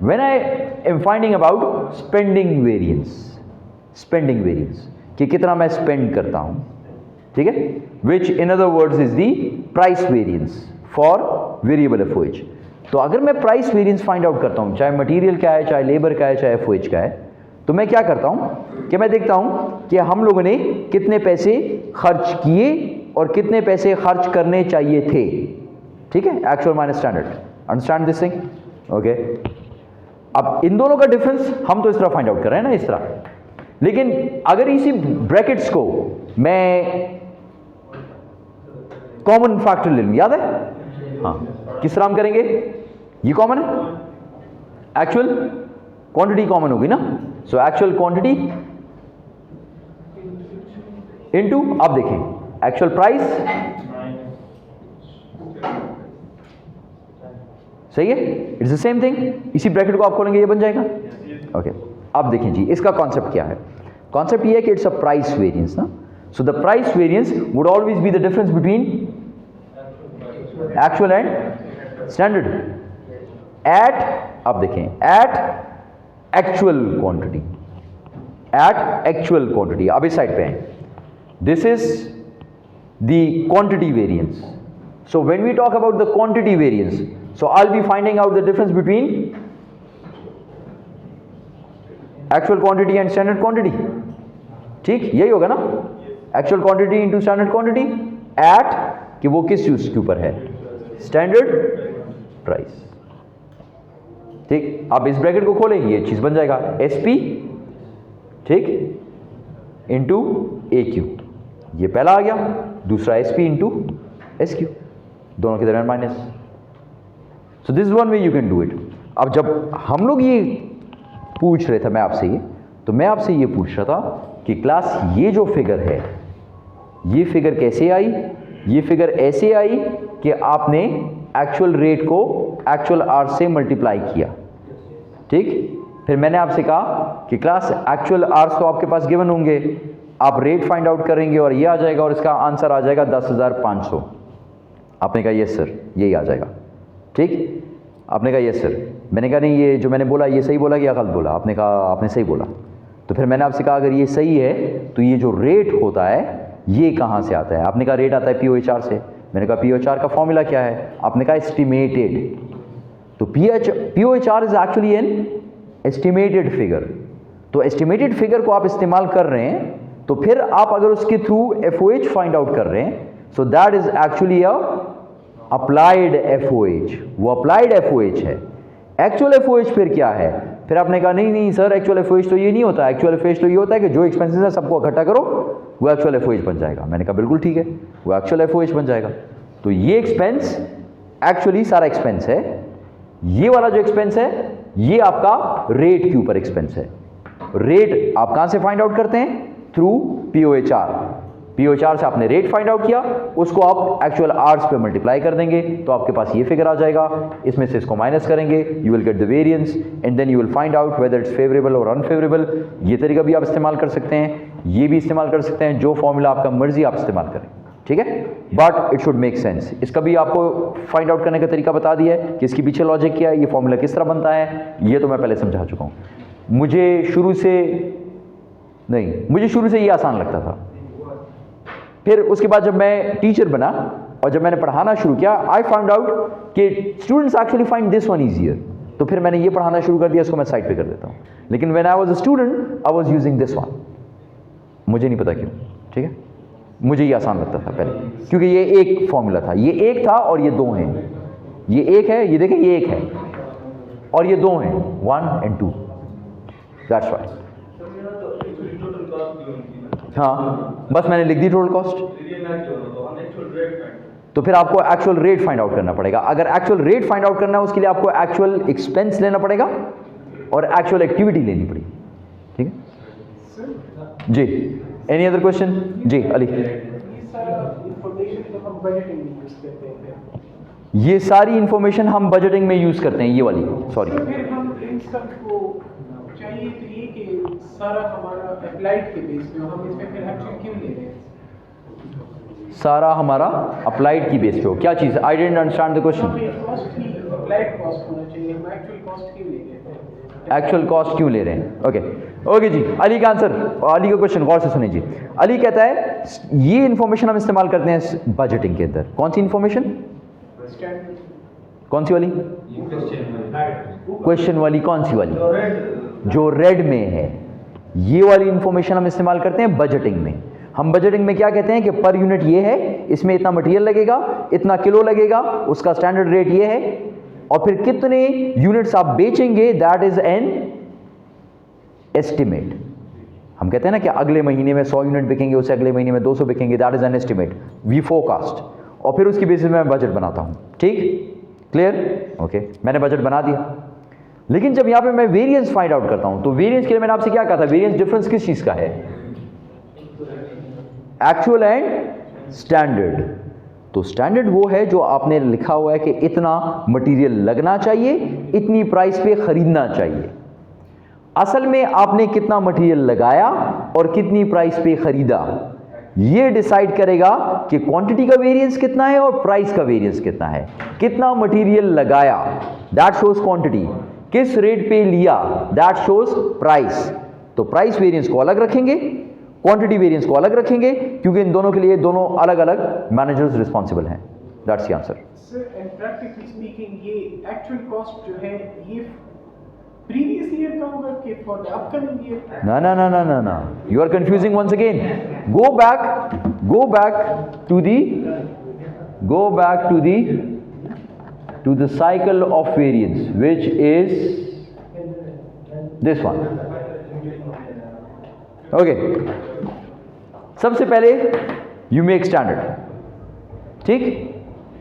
when I am finding about spending variance, spending variance कि कितना मैं स्पेंड करता हूं, ठीक है, which in other words is the price variance for variable FOH. तो अगर मैं प्राइस वेरिएंस फाइंड आउट करता हूं, चाहे मटेरियल का है, चाहे लेबर का है, चाहे एफओएच का है, तो मैं क्या करता हूं कि मैं देखता हूं कि हम लोगों ने कितने पैसे खर्च किए और कितने पैसे खर्च करने चाहिए थे, ठीक है, actual minus standard. Understand this thing? Okay, अब इन दोनों का डिफरेंस हम तो इस तरह फाइंड आउट कर रहे हैं ना, इस तरह, लेकिन अगर इसी ब्रैकेट्स को मैं कॉमन फैक्टर ले लूं, याद है? हाँ, किस तरह हम करेंगे? ये कॉमन है, एक्चुअल क्वांटिटी कॉमन होगी ना, सो एक्चुअल क्वांटिटी इनटू, आप देखें एक्चुअल प्राइस, सही है, इट्स द सेम थिंग, इसी ब्रैकेट को आप खोलेंगे ये बन जाएगा। ओके, अब देखें जी इसका कॉन्सेप्ट क्या है। कॉन्सेप्ट ये है कि इट्स अ प्राइस वेरिएंस ना, so the price variance would always be the difference between actual and standard at, आप देखें at actual quantity, at actual quantity. अब इस साइड पे हैं, this is the quantity variance. So when we talk about the quantity variance, so I will be finding out the difference between actual quantity and standard quantity, ठीक, यही होगा ना, actual quantity into standard quantity at, कि वो किस चीज के ऊपर है, स्टैंडर्ड प्राइस, ठीक। आप इस ब्रैकेट को खोलें, ये चीज बन जाएगा एसपी, ठीक, इंटू ए क्यू, ये पहला आ गया, दूसरा एसपी इंटू एस क्यू, दोनों के दरमियान minus. So this one way you can do it. अब जब हम लोग ये पूछ रहे थे मैं आपसे ये, तो मैं आपसे ये पूछ रहा था कि क्लास ये जो फिगर है, ये फिगर कैसे आई? ये फिगर ऐसे आई कि आपने एक्चुअल रेट को एक्चुअल आवर से मल्टीप्लाई किया, ठीक। फिर मैंने आपसे कहा कि क्लास एक्चुअल आवर्स तो आपके पास गिवन होंगे, आप रेट फाइंड आउट करेंगे और ये आ जाएगा और इसका आंसर आ जाएगा 10,500। आपने कहा यस सर, यही आ जाएगा, ठीक। आपने कहा यस सर, मैंने कहा नहीं ये जो मैंने बोला ये सही बोला या गलत बोला? आपने कहा आपने सही बोला। तो फिर मैंने आपसे कहा अगर ये सही है तो ये जो रेट होता है ये कहाँ से आता है? आपने कहा रेट आता है POHR से। मैंने कहा POHR का फॉर्मूला क्या है? आपने कहा एस्टिमेटेड। तो POHR is actually an estimated figure. तो एस्टिमेटेड फिगर को आप इस्तेमाल कर रहे हैं, तो फिर आप अगर उसके थ्रू FOH फाइंड आउट कर रहे हैं, so that is actually a applied FOH। वो अप्लाइड FOH है। एक्चुअल FOH फिर क्या है? फिर आपने कहा नहीं नहीं सर एक्चुअल FOH तो ये नहीं होता। एक्चुअल FOH तो ये होता है कि जो एक्सपेंसेस है सबको इकट्ठा करो, वो एक्चुअल FOH बन जाएगा। मैंने कहा बिल्कुल ठीक है, वो एक्चुअल FOH बन जाएगा। तो ये एक्सपेंस एक्चुअली सारा एक्सपेंस है, ये वाला जो एक्सपेंस है ये आपका रेट के ऊपर एक्सपेंस है। रेट आप कहां से फाइंड आउट करते हैं? Through POHR। POHR से आपने रेट फाइंड आउट किया, उसको आप एक्चुअल आवर्स पे मल्टीप्लाई कर देंगे तो आपके पास ये फिगर आ जाएगा। इसमें से इसको माइनस करेंगे, you will get the variance and then you will find out whether it's favourable और अनफेवरेबल। ये तरीका भी आप इस्तेमाल कर सकते हैं, ये भी इस्तेमाल कर सकते हैं, जो फॉर्मूला आपका मर्जी आप इस्तेमाल करें, ठीक है, but it should make sense. इसका भी आपको फाइंड आउट करने का तरीका बता दिया है कि इसके पीछे लॉजिक क्या है, ये फॉर्मूला किस तरह बनता है, ये तो मैं पहले समझा चुका हूँ। मुझे शुरू से ये आसान लगता था। फिर उसके बाद जब मैं टीचर बना और जब मैंने पढ़ाना शुरू किया, आई फाउंड आउट कि students actually find this one easier. तो फिर मैंने ये पढ़ाना शुरू कर दिया, इसको मैं साइड पे कर देता हूँ। लेकिन when I was a student I was using this one. मुझे नहीं पता क्यों, ठीक है, मुझे ये आसान लगता था पहले, क्योंकि ये एक फॉर्मूला था, ये एक था और ये दो हैं। ये एक है, ये देखें ये एक है, और ये दो हैं, 1 and 2। That's why. हाँ, बस मैंने लिख दी टोटल कॉस्ट। तो फिर आपको एक्चुअल रेट फाइंड आउट करना पड़ेगा। अगर एक्चुअल रेट फाइंड आउट करना है उसके लिए आपको एक्चुअल एक्सपेंस लेना पड़ेगा और एक्चुअल एक्टिविटी लेनी पड़ेगी, ठीक है जी। Any other question? जी अली। ये सारी इंफॉर्मेशन हम बजटिंग में यूज करते हैं, ये वाली, सॉरी। फिर हम इन सबको चाहिए तो ये कि सारा हमारा अप्लाइड के बेस पे हम इसमें फिर एक्चुअल क्यों ले रहे हैं? सारा हमारा अप्लाइड की बेस पे हो। क्या चीज़? I didn't understand the question. Cost ही अप्लाइड कॉस्ट होना चाहिए, हम एक्चुअल कॉस्ट क्यों ले रहे हैं? एक्चुअल कॉस्ट क्यों ले रहे हैं? ओके ओके जी, अली का आंसर, अली का क्वेश्चन गौर से सुनिए जी। अली कहता है ये इंफॉर्मेशन हम इस्तेमाल करते हैं बजटिंग के अंदर। कौन सी इंफॉर्मेशन? कौन सी वाली? क्वेश्चन वाली। कौन सी वाली? जो रेड में है, ये वाली इंफॉर्मेशन हम इस्तेमाल करते हैं बजटिंग में। हम बजटिंग में क्या कहते हैं कि पर यूनिट ये है, इसमें इतना मटेरियल लगेगा, इतना किलो लगेगा, उसका स्टैंडर्ड रेट ये है, और फिर कितने यूनिट्स आप बेचेंगे, दैट इज एन एस्टिमेट। हम कहते हैं ना कि अगले महीने में 100 यूनिट बिकेंगे, उससे अगले महीने में 200 बिकेंगे, that is an estimate. We forecast, और फिर उसकी बेसिस में मैं बजट बनाता हूं। ठीक, क्लियर? ओके, मैंने बजट बना दिया। लेकिन जब यहां पे मैं वेरिएंस फाइंड आउट करता हूं, तो वेरिएंस के लिए मैंने आपसे क्या कहा था? वेरिएंस डिफरेंस किस चीज का है? Actual and standard. तो स्टैंडर्ड वो है जो आपने लिखा हुआ है कि इतना मटेरियल लगना चाहिए, इतनी प्राइस पे खरीदना चाहिए। असल में आपने कितना मटेरियल लगाया और कितनी प्राइस पे खरीदा, ये डिसाइड करेगा कि क्वांटिटी का वेरिएंस कितना है और प्राइस का वेरिएंस कितना है। कितना मटेरियल लगाया, दैट शोज क्वांटिटी। किस रेट पे लिया, दैट शोज प्राइस। तो प्राइस वेरिएंस को अलग रखेंगे, क्वांटिटी वेरिएंस को अलग रखेंगे, क्योंकि इन दोनों के लिए दोनों अलग अलग मैनेजर्स रिस्पॉन्सिबल हैं। That's the answer. Sir, and practically speaking ये एक्चुअल कॉस्ट जो है ये प्रीवियस ईयर का होगा कि फॉर द अपकमिंग ईयर? ना ना ना ना ना ना, you are confusing once again. Go back to the cycle of variance, which is this one. Okay, सबसे पहले you make standard, ठीक?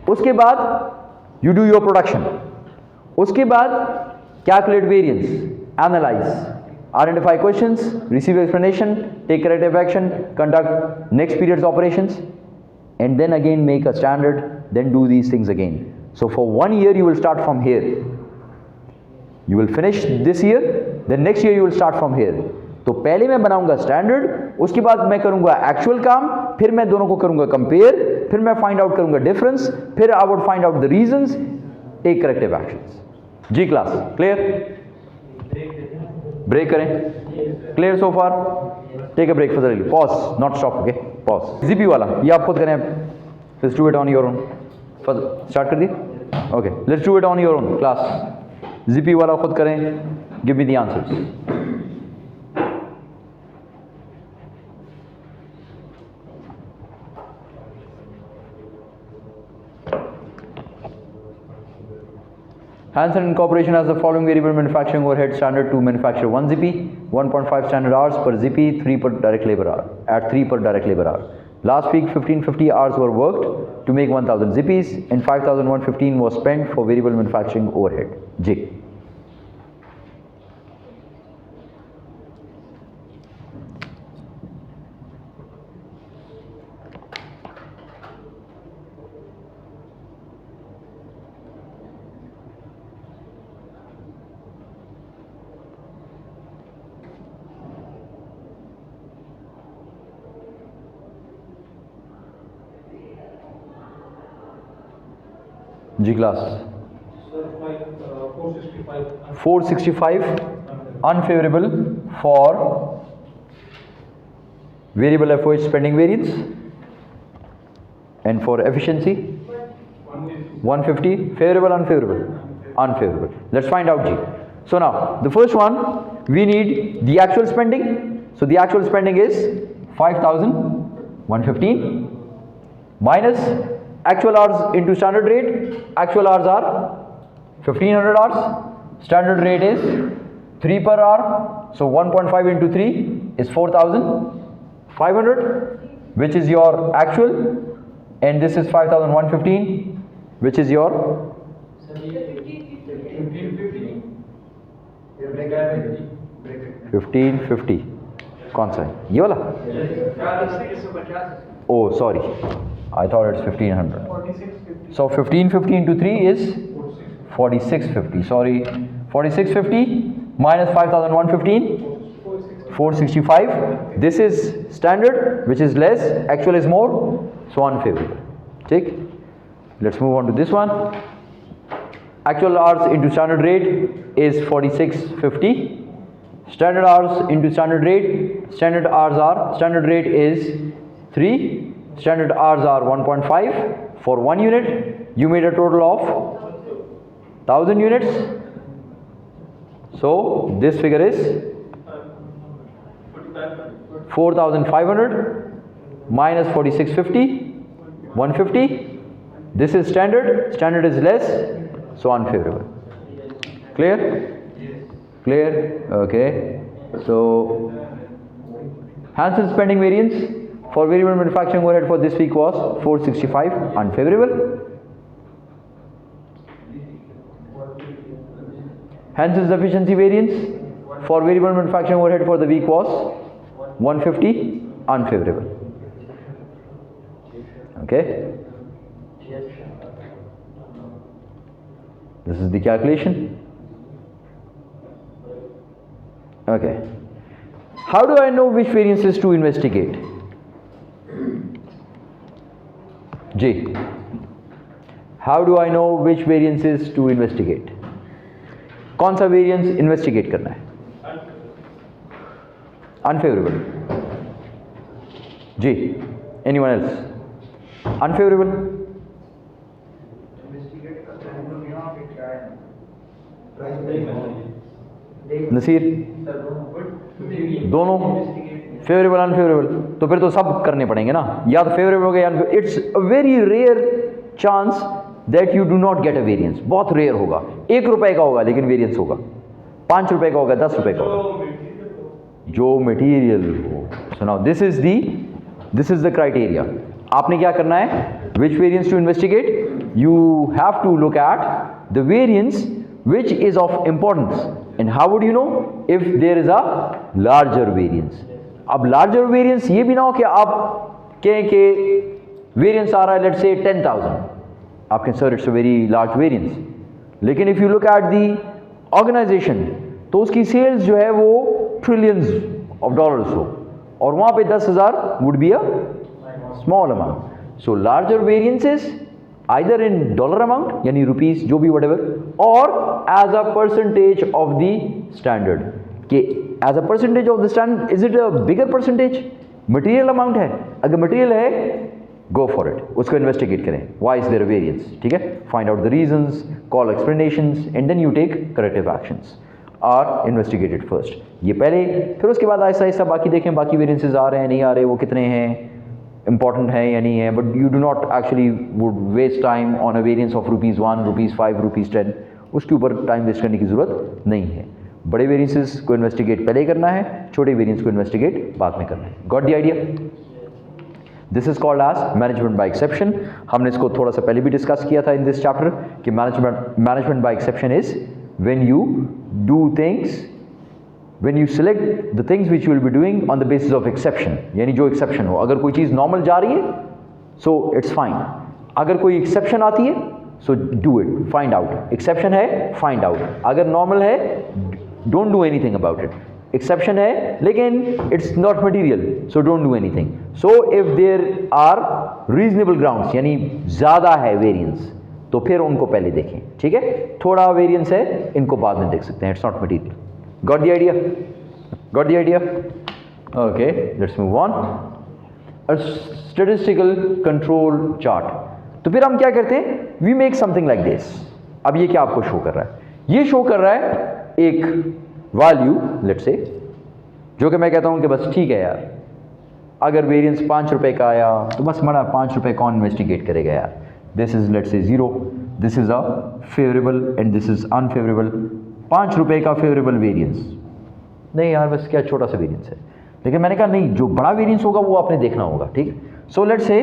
उसके बाद you do your production, उसके बाद calculate variance, analyze, identify questions, receive explanation, take corrective action, conduct next period's operations, and then again make a standard, then do these things again. So for 1 year you will start from here, you will finish this year, then next year you will start from here. तो पहले मैं बनाऊंगा standard, उसके बाद मैं करूंगा actual काम, फिर मैं दोनों को करूंगा कंपेयर, फिर मैं फाइंड आउट करूंगा डिफरेंस, फिर I would find out the reasons, take corrective actions. जी क्लास, क्लियर? ब्रेक करें? Clear so far? Take a break for pause, not stop. Okay, pause. GP वाला ये आप खुद करें, let's do it on your own. Start कर दिए? Okay, let's do it on your own class. GP वाला खुद करें, give me the answers. Hansen Incorporation has the following variable manufacturing overhead standard to manufacture 1 ZP, 1.5 standard hours per ZP, 3 per direct labor hour, at 3 per direct labor hour. Last week 1550 hours were worked to make 1000 ZPs and 5115 was spent for variable manufacturing overhead. J. जी class. 465 unfavorable for variable FOH spending variance, and for efficiency 150 favorable, unfavorable. Let's find out G. So now the first one we need the actual spending. So the actual spending is 5115 minus actual hours into standard rate. Actual hours are 1500 hours, standard rate is 3 per hour, so 1.5 into 3 is 4500, which is your actual, and this is 5115, which is your 1550. कौन सा है ये वाला? Oh sorry, I thought it's 1500. So 1550 into 3 is 4650. Sorry, 4650 minus 5115, 465. This is standard, which is less, actual is more. So unfavourable. ठीक, let's move on to this one. Actual hours into standard rate is 4650. Standard hours into standard rate. Standard rate is 3. Standard hours are 1.5 for 1 unit. You made a total of 1000 units. So this figure is 4500 minus 4650, 150. This is standard. Standard is less. So unfavorable. Clear? Clear? Okay. So Hansen's spending variance for variable manufacturing overhead for this week was 465, unfavorable. Hansen's efficiency variance for variable manufacturing overhead for the week was 150, unfavorable. Okay. This is the calculation. Okay. How do I know which variances to investigate? G. How do I know which variances to investigate? कौन सा variance investigate करना है? Unfavourable. जी. Anyone else? Unfavorable. Naseer, दोनों favourable unfavourable, तो फिर तो सब करने पड़ेंगे ना, या तो फेवरेबल हो गया. It's a very rare chance that you do not get a variance. बहुत रेयर होगा. 1 रुपए का होगा लेकिन वेरिएंस होगा, 5 रुपए का होगा, 10 रुपए का होगा, जो मटेरियल हो. So now this is the criteria. आपने क्या करना है? Which variance to investigate? You have to look at the variance which is of importance. And how would you know if there is a larger variance? अब larger variance ये भी ना हो कि आप कहें कि variance आ रहा है let's say 10,000, आप कहें sir it's a very large variance. लेकिन if you look at the organization तो उसकी sales जो है वो trillions of dollars हो, और वहाँ पे 10,000 would be a small amount. So larger variances either in dollar amount यानी rupees जो भी whatever, or as a percentage of the standard. कि as a percentage of the standard, is it a bigger percentage? material amount है, अगर material है go for it, उसको investigate करें. why is there a variance? ठीक है, find out the reasons, call explanations, and then you take corrective actions or investigate it first. ये पहले, फिर उसके बाद आहिस्ता आहिस्ता बाकी देखें, बाकी variances आ रहे हैं नहीं आ रहे, वो कितने हैं, important है या नहीं है. But you do not actually would waste time on a variance of ₹1, ₹5, ₹10. उसके ऊपर टाइम वेस्ट करने की ज़रूरत नहीं है. बड़े वेरिएंसेस को इन्वेस्टिगेट पहले करना है, छोटे वेरिएंस को इन्वेस्टिगेट बाद में करना है. Got the idea? This is called as management by exception. हमने इसको थोड़ा सा पहले भी डिस्कस किया था इन दिस चैप्टर कि management by exception is when you do things, when you select the things which you will be doing on the basis of exception, यानी जो exception हो. अगर कोई चीज़ normal जा रही है so it's fine. अगर कोई exception आती है so do it, find out. exception है find out. अगर normal है don't do anything about it. exception है लेकिन it's not material so don't do anything. so if there are reasonable grounds यानी ज़्यादा है variance तो फिर उनको पहले देखें. ठीक है, थोड़ा variance है इनको बाद में देख सकते हैं. it's not material. Got the idea? Got the idea? Okay, let's move on. A statistical control chart. तो फिर हम क्या करते हैं? We make something like this. अब ये क्या आपको शो कर रहा है? ये शो कर रहा है एक वैल्यू let's say, जो कि मैं कहता हूँ कि बस ठीक है यार, अगर वेरिएंस 5 रुपए का आया तो बस मड़ा 5 रुपए कौन इन्वेस्टिगेट करेगा यार. This is let's say 0, this is a favourable and this is unfavourable. 5 रुपए का फेवरेबल वेरिएंस नहीं यार, बस क्या छोटा सा वेरिएंस है. लेकिन मैंने कहा नहीं, जो बड़ा वेरिएंस होगा वो आपने देखना होगा. ठीक है, सो लेट्स से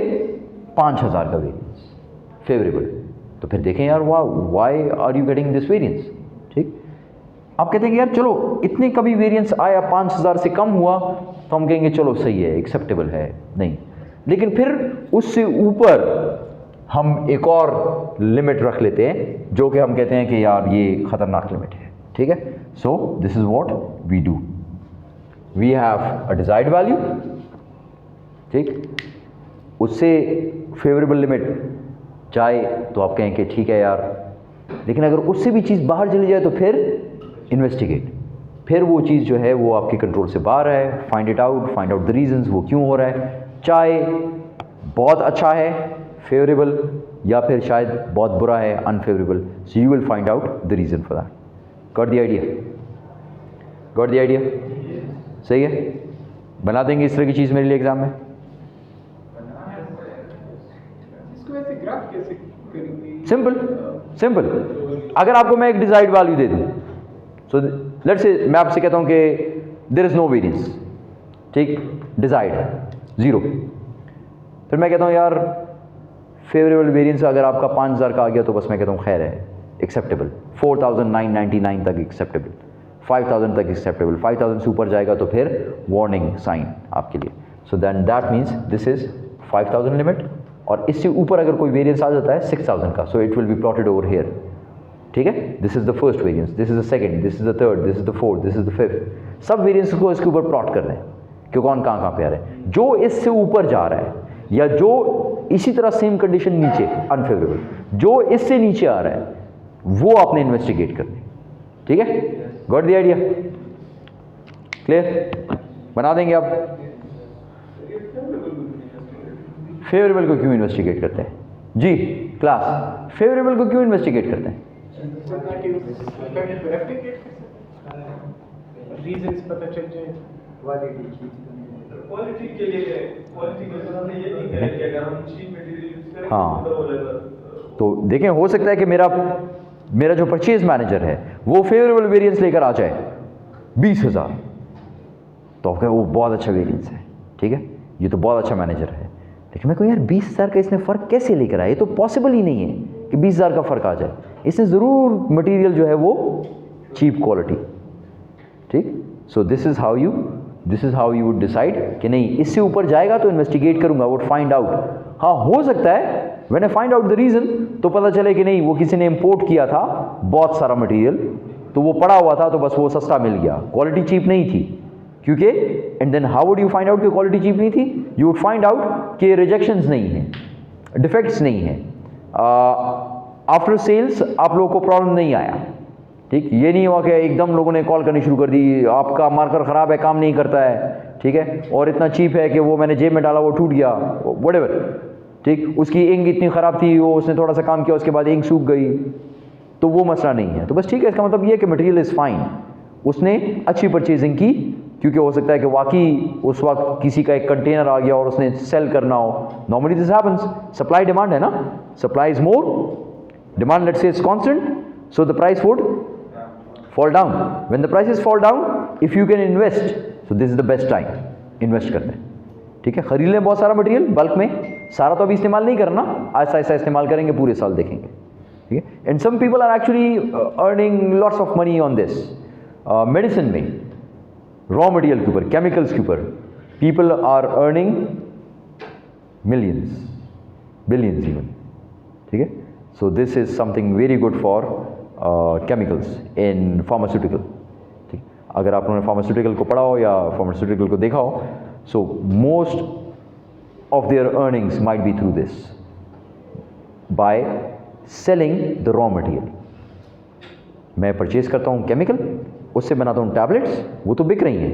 5000 का वेरिएंस फेवरेबल. तो फिर देखें यार why are you getting this variance. ठीक, आप कहते हैं कि यार चलो इतने कभी वेरिएंस आया, 5000 से कम हुआ तो हम कहेंगे चलो सही है, एक्सेप्टेबल है. नहीं, लेकिन फिर उससे ऊपर हम एक और लिमिट रख लेते हैं जो कि हम कहते हैं कि यार ये खतरनाक लिमिट है. ठीक है, so this is what we do. We have a desired value. ठीक, उससे फेवरेबल लिमिट जाए तो आप कहें कि ठीक है यार, लेकिन अगर उससे भी चीज़ बाहर चली जाए तो फिर इन्वेस्टिगेट, फिर वो चीज़ जो है वो आपके कंट्रोल से बाहर है, फाइंड आउट द रीजंस, वो क्यों हो रहा है, चाहे बहुत अच्छा है फेवरेबल या फिर शायद बहुत बुरा है unfavourable, so you will find out the reason for that. Got the idea? Got the idea? सही है, बना देंगे इस तरह की चीज़ मेरे लिए एग्जाम में? इसको ऐसे ग्राफ कैसे करेंगे? सिंपल, अगर आपको मैं एक डिजायर्ड वैल्यू दे दूं, सो लेट्स से मैं आपसे कहता हूं कि देयर इज नो वेरिएंस, ठीक, डिजायर्ड 0, फिर मैं कहता हूं यार फेवरेबल वेरिएंस अगर आपका 5000 का आ गया तो बस मैं कहता हूं खैर है, एक्सेप्टेबल, 4999 तक एक्सेप्टेबल, 5000 तक एक्सेप्टेबल, 5000 से ऊपर जाएगा तो फिर वार्निंग साइन आपके लिए। So then that means this is 5000 limit, और इससे ऊपर अगर कोई वेरिएंस आ जाता है 6000 का, so it will be plotted over here, ठीक है। This is the first variance, this is the second, this is the third, this is the fourth, this is the fifth, सब वेरिएंस को इसके ऊपर प्लॉट कर रहे हैं कि कौन कहाँ पे आ रहा है। जो इससे ऊपर जा रहा है या जो इसी तरह सेम कंडीशन नीचे अनफेवरेबल, जो इससे नीचे आ रहा है वो आपने इन्वेस्टिगेट करना है, ठीक है। Got the idea? क्लियर? बना देंगे आप? फेवरेबल को क्यों इन्वेस्टिगेट करते हैं जी क्लास? फेवरेबल को क्यों इन्वेस्टिगेट करते हैं? रीजंस पता चल जाए, क्वालिटी के लिए, क्वालिटी के सामने ये नहीं है कि अगर हम चीप मटेरियल यूज करें हाँ। तो बोलेगा। तो देखें, हो सकता है कि मेरा जो परचेज मैनेजर है वो फेवरेबल वेरिएंस लेकर आ जाए 20,000, तो आप कहें वो बहुत अच्छा वेरिएंस है, ठीक है, ये तो बहुत अच्छा मैनेजर है, लेकिन मैं कहूँ यार 20,000 का इसने फ़र्क कैसे लेकर आया, ये तो पॉसिबल ही नहीं है कि 20,000 का फ़र्क आ जाए, इसने ज़रूर मटेरियल जो है वो चीप क्वालिटी, ठीक। So this is how you would decide कि नहीं इससे ऊपर जाएगा तो इन्वेस्टिगेट करूंगा, वुड फाइंड आउट। हाँ, हो सकता है when I find out the reason तो पता चले कि नहीं वो किसी ने इंपोर्ट किया था बहुत सारा मटेरियल, तो वो पड़ा हुआ था तो बस वो सस्ता मिल गया, क्वालिटी चीप नहीं थी, क्योंकि and then how would you find out कि क्वालिटी चीप नहीं थी? यू वुड फाइंड आउट कि रिजेक्शंस नहीं है, डिफेक्ट्स नहीं है, आफ्टर सेल्स आप लोगों को प्रॉब्लम नहीं आया, ठीक, ये नहीं हुआ कि एकदम लोगों ने कॉल करनी शुरू कर दी आपका मार्कर ख़राब है, काम नहीं करता है, ठीक है, और इतना चीप है कि वो मैंने जेब में डाला वो टूट गया, व्हाटएवर, ठीक, उसकी इंक इतनी ख़राब थी, वो उसने थोड़ा सा काम किया उसके बाद इंक सूख गई, तो वो मसला नहीं है। तो बस ठीक है, इसका मतलब ये है कि मटेरियल इज़ फाइन, उसने अच्छी परचेजिंग की, क्योंकि हो सकता है कि वाकई उस वक्त किसी का एक कंटेनर आ गया और उसने सेल करना हो, normally this happens, supply demand है ना, supply is more, demand let's say is constant, so the price would fall down. When the prices fall down, if you can invest, so this is the best time, invest करते हैं, ठीक है। खरीद लें बहुत सारा मटेरियल बल्क में, सारा तो अभी इस्तेमाल नहीं करना, ऐसा ऐसा इस्तेमाल करेंगे, पूरे साल देखेंगे, ठीक है। And some people are actually earning lots of money on this, medicine में, रॉ मटेरियल के ऊपर, केमिकल्स के ऊपर, people are earning millions, billions even, ठीक है। So this is something very good for chemicals in pharmaceutical, ठीक। अगर आप लोगों ने फार्मास्यूटिकल को पढ़ा हो या फार्मास्यूटिकल को देखा हो, so most of their earnings might be through this, by selling the raw material. मैं परचेज करता हूँ केमिकल, उससे बनाता हूँ टैबलेट्स, वो तो बिक रही हैं,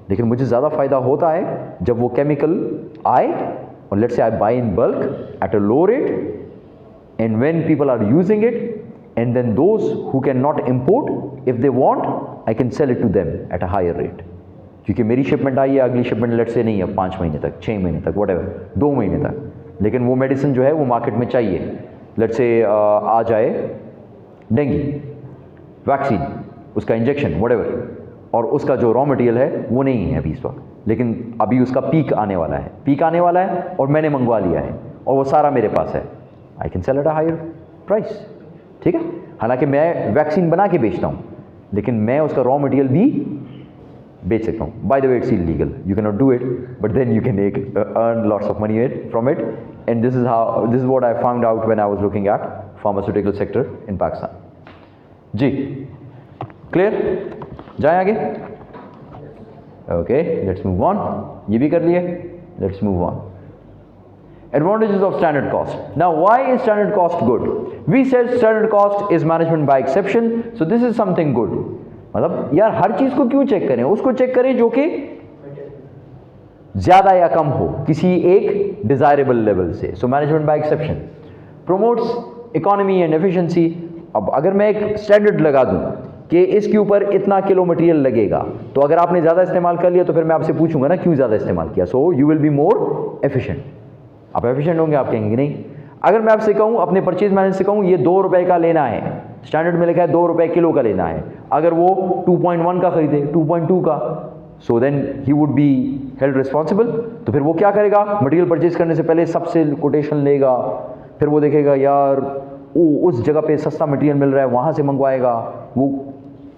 लेकिन मुझे ज़्यादा फ़ायदा होता है जब वो केमिकल आए और let's say I buy in bulk at a low rate, and when people are using it, and then those who cannot import, if they want, I can sell it to them at a higher rate, क्योंकि मेरी shipment आई है, अगली shipment late से नहीं है 5 महीने तक, 6 महीने तक, व्हाटएवर, 2 महीने तक, लेकिन वो मेडिसिन जो है वो मार्केट में चाहिए, लेट से आ जाए डेंगू वैक्सीन, उसका इंजेक्शन व्हाटएवर, और उसका जो रॉ मटेरियल है वो नहीं है अभी इस वक्त, लेकिन अभी उसका पीक आने वाला है, और मैंने मंगवा लिया है और वो सारा मेरे पास है, I can sell at a higher price, ठीक है। हालांकि मैं वैक्सीन बना के बेचता हूँ, लेकिन मैं उसका रॉ मटेरियल भी बेच सकता हूँ। By the way it's illegal, you can not do it, but then you can earn lots of money from it, and this is what I found out when I was looking at pharmaceutical sector in Pakistan. जी clear? जाएं आगे? Okay, let's move on. ये भी कर लिए, let's move on. Advantages of standard cost. Now, why is standard cost good? We said standard cost is management by exception, so this is something good. मतलब यार हर चीज को क्यों चेक करें, उसको चेक करें जो कि ज्यादा या कम हो किसी एक डिजायरेबल लेवल से. So management by exception promotes economy and efficiency. अब अगर मैं एक स्टैंडर्ड लगा दूं कि इसके ऊपर इतना किलो मटेरियल लगेगा, तो अगर आपने ज़्यादा इस्तेमाल कर लिया तो फिर मैं आपसे पूछूंगा ना क्यों ज़्यादा इस्तेमाल किया. सो you will be more efficient. आप एफिशिएंट होंगे, आप कहेंगे नहीं. अगर मैं आपसे कहूँ, अपने परचेज मैनेजर से कहूँ ये 2 रुपए का लेना है, स्टैंडर्ड में लिखा है 2 रुपए किलो का लेना है, अगर वो 2.1 का खरीदे, 2.2 का, so then he would be held responsible. तो फिर वो क्या करेगा, मटेरियल परचेज करने से पहले सबसे कोटेशन लेगा, फिर वो देखेगा यार उस जगह पे सस्ता मटेरियल मिल रहा है, वहाँ से मंगवाएगा, वो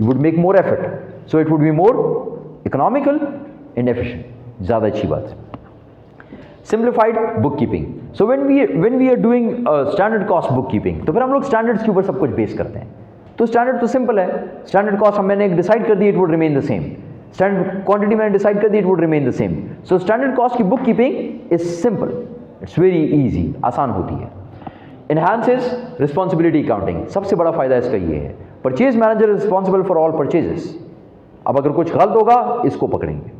would make more effort. So it would be more economical and efficient. ज़्यादा अच्छी बात है. Simplified bookkeeping. So when we are doing standard cost bookkeeping, तो फिर हम लोग स्टैंडर्ड्स के ऊपर सब कुछ बेस करते हैं. तो स्टैंडर्ड तो सिंपल है, स्टैंडर्ड कॉस्ट मैंने एक डिसाइड कर दी, it would remain the same. Standard quantity मैंने डिसाइड कर दी, it would remain the same. So standard cost की book keeping is simple, it's very easy, आसान होती है. Enhances responsibility accounting. सबसे बड़ा फायदा इसका ये है, purchase manager responsible for all purchases. अब अगर कुछ गलत होगा इसको पकड़ेंगे.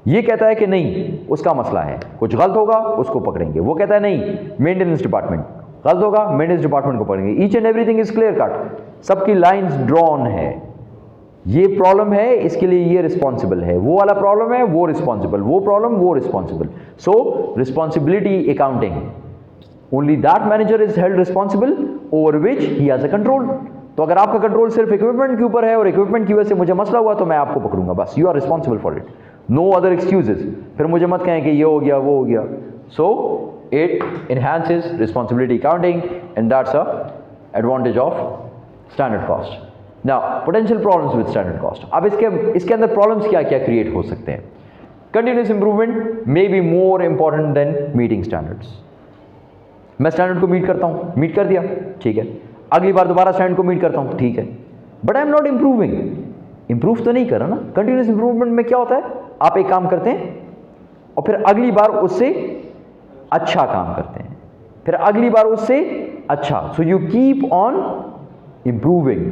ये कहता है कि नहीं उसका मसला है, कुछ गलत होगा उसको पकड़ेंगे. वो कहता है नहीं मेंटेनेंस डिपार्टमेंट, गलत होगा मेंटेनेंस डिपार्टमेंट को पकड़ेंगे. Each and everything is clear cut, सबकी लाइंस ड्रॉन है. ये प्रॉब्लम है इसके लिए ये रिस्पॉन्सिबल है, वो वाला प्रॉब्लम है वो रिस्पॉन्सिबल, वो प्रॉब्लम वो responsible. So responsibility accounting, only that manager is held responsible over which he has a control. तो अगर आपका कंट्रोल सिर्फ इक्विपमेंट के ऊपर है और इक्विपमेंट की वजह से मुझे मसला हुआ तो मैं आपको पकड़ूंगा, बस. You are responsible for it, no other excuses. फिर मुझे मत कहें कि ये हो गया वो हो गया. So it enhances responsibility accounting and that's a advantage of standard cost. Now potential problems with standard cost. अब इसके अंदर प्रॉब्लम्स क्या क्या क्रिएट हो सकते हैं. Continuous improvement may be more important than meeting standards. मैं स्टैंडर्ड को मीट करता हूँ, मीट कर दिया ठीक है, अगली बार दोबारा स्टैंडर्ड को मीट करता हूँ ठीक है, but I am not improving. Improve तो नहीं कर रहा ना. कंटिन्यूस इंप्रूवमेंट में क्या होता है, आप एक काम करते हैं और फिर अगली बार उससे अच्छा काम करते हैं, फिर अगली बार उससे अच्छा. So you keep on improving,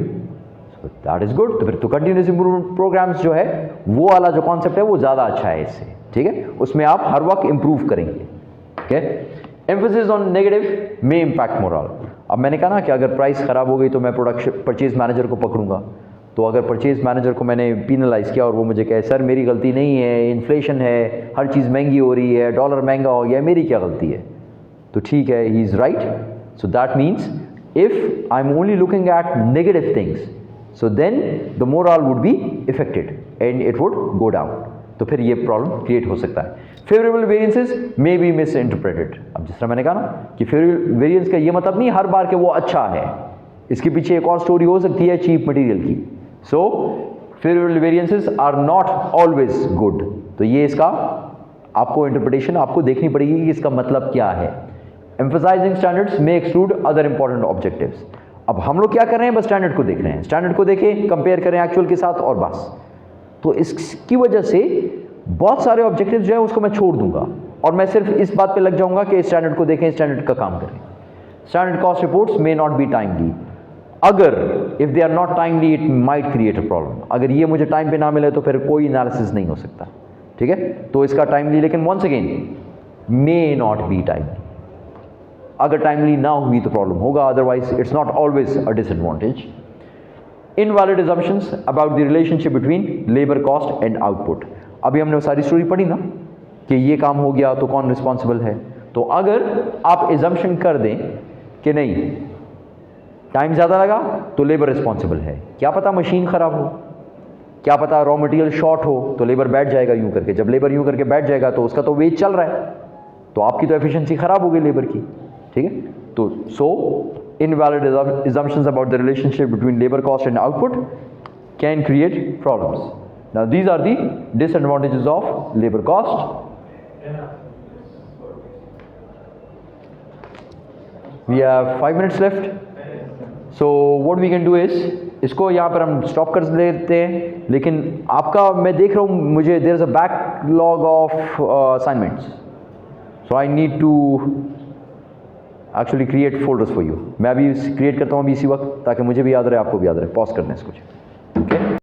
so that is good. तो फिर तो कंटिन्यूस इंप्रूवमेंट प्रोग्राम्स जो है वो वाला जो कॉन्सेप्ट है वो ज़्यादा अच्छा है इससे. ठीक है, उसमें आप हर वक्त इंप्रूव करेंगे. Okay. Emphasis on negative may impact moral. अब मैंने कहा ना कि अगर प्राइस ख़राब हो गई तो मैं परचेज मैनेजर को पकड़ूंगा. तो अगर परचेज मैनेजर को मैंने पीनलाइज किया और वो मुझे कहे सर मेरी गलती नहीं है, इन्फ्लेशन है, हर चीज़ महंगी हो रही है, डॉलर महंगा हो गया, मेरी क्या गलती है, तो ठीक है, he is right. So that means if I am only looking at negative things, so then the morale would be affected and it would go down. तो फिर ये प्रॉब्लम क्रिएट हो सकता है. Favourable variances may be misinterpreted. अब जिस तरह मैंने कहा ना कि फेवरेबल वेरिएंस का ये मतलब नहीं हर बार के वो अच्छा है, इसके पीछे एक और स्टोरी हो सकती है चीप मटेरियल की. So favourable variances are not always good. तो ये इसका आपको इंटरप्रिटेशन आपको देखनी पड़ेगी कि इसका मतलब क्या है. एम्फसाइजिंग स्टैंडर्ड्स मे एक्सक्लूड अदर इंपॉर्टेंट ऑब्जेक्टिव्स. अब हम लोग क्या कर रहे हैं, बस स्टैंडर्ड को देख रहे हैं, स्टैंडर्ड को देखें, कंपेयर करें एक्चुअल के साथ और बस. तो इसकी वजह से बहुत सारे ऑब्जेक्टिव्स जो है उसको मैं छोड़ दूंगा और मैं सिर्फ इस बात पे लग जाऊंगा कि स्टैंडर्ड को देखें, स्टैंडर्ड का काम करें. Standard cost reports may not be timely. अगर if they are not timely it might create a problem. अगर ये मुझे टाइम पे ना मिले तो फिर कोई एनालिसिस नहीं हो सकता. ठीक है, तो इसका टाइमली, लेकिन once again may not be timely. अगर टाइमली ना हुई तो प्रॉब्लम होगा, otherwise it's not always a disadvantage. Invalid assumptions about the relationship between labor cost and output. अभी हमने वो सारी स्टोरी पढ़ी ना कि ये काम हो गया तो कौन रिस्पॉन्सिबल है. तो अगर आप एजम्पशन कर दें कि नहीं टाइम ज़्यादा लगा तो लेबर रिस्पॉन्सिबल है, क्या पता मशीन ख़राब हो, क्या पता रॉ मटेरियल शॉर्ट हो तो लेबर बैठ जाएगा यूँ करके. जब लेबर यूँ करके बैठ जाएगा तो उसका तो वेज चल रहा है, तो आपकी तो एफिशिएंसी ख़राब हो गई लेबर की. ठीक है, तो सो invalid assumptions about the relationship between labor cost and output can create problems. Now these are the disadvantages of labor cost. We have 5 minutes left. So what we can do is इसको यहाँ पर हम stop कर देते हैं, लेकिन आपका मैं देख रहा हूँ मुझे there is a backlog of assignments, so I need to actually create folders for you. मैं भी क्रिएट करता हूँ अभी इसी वक्त, ताकि मुझे भी याद रहे, आपको भी याद रहे। पॉज करना है इसको, ओके।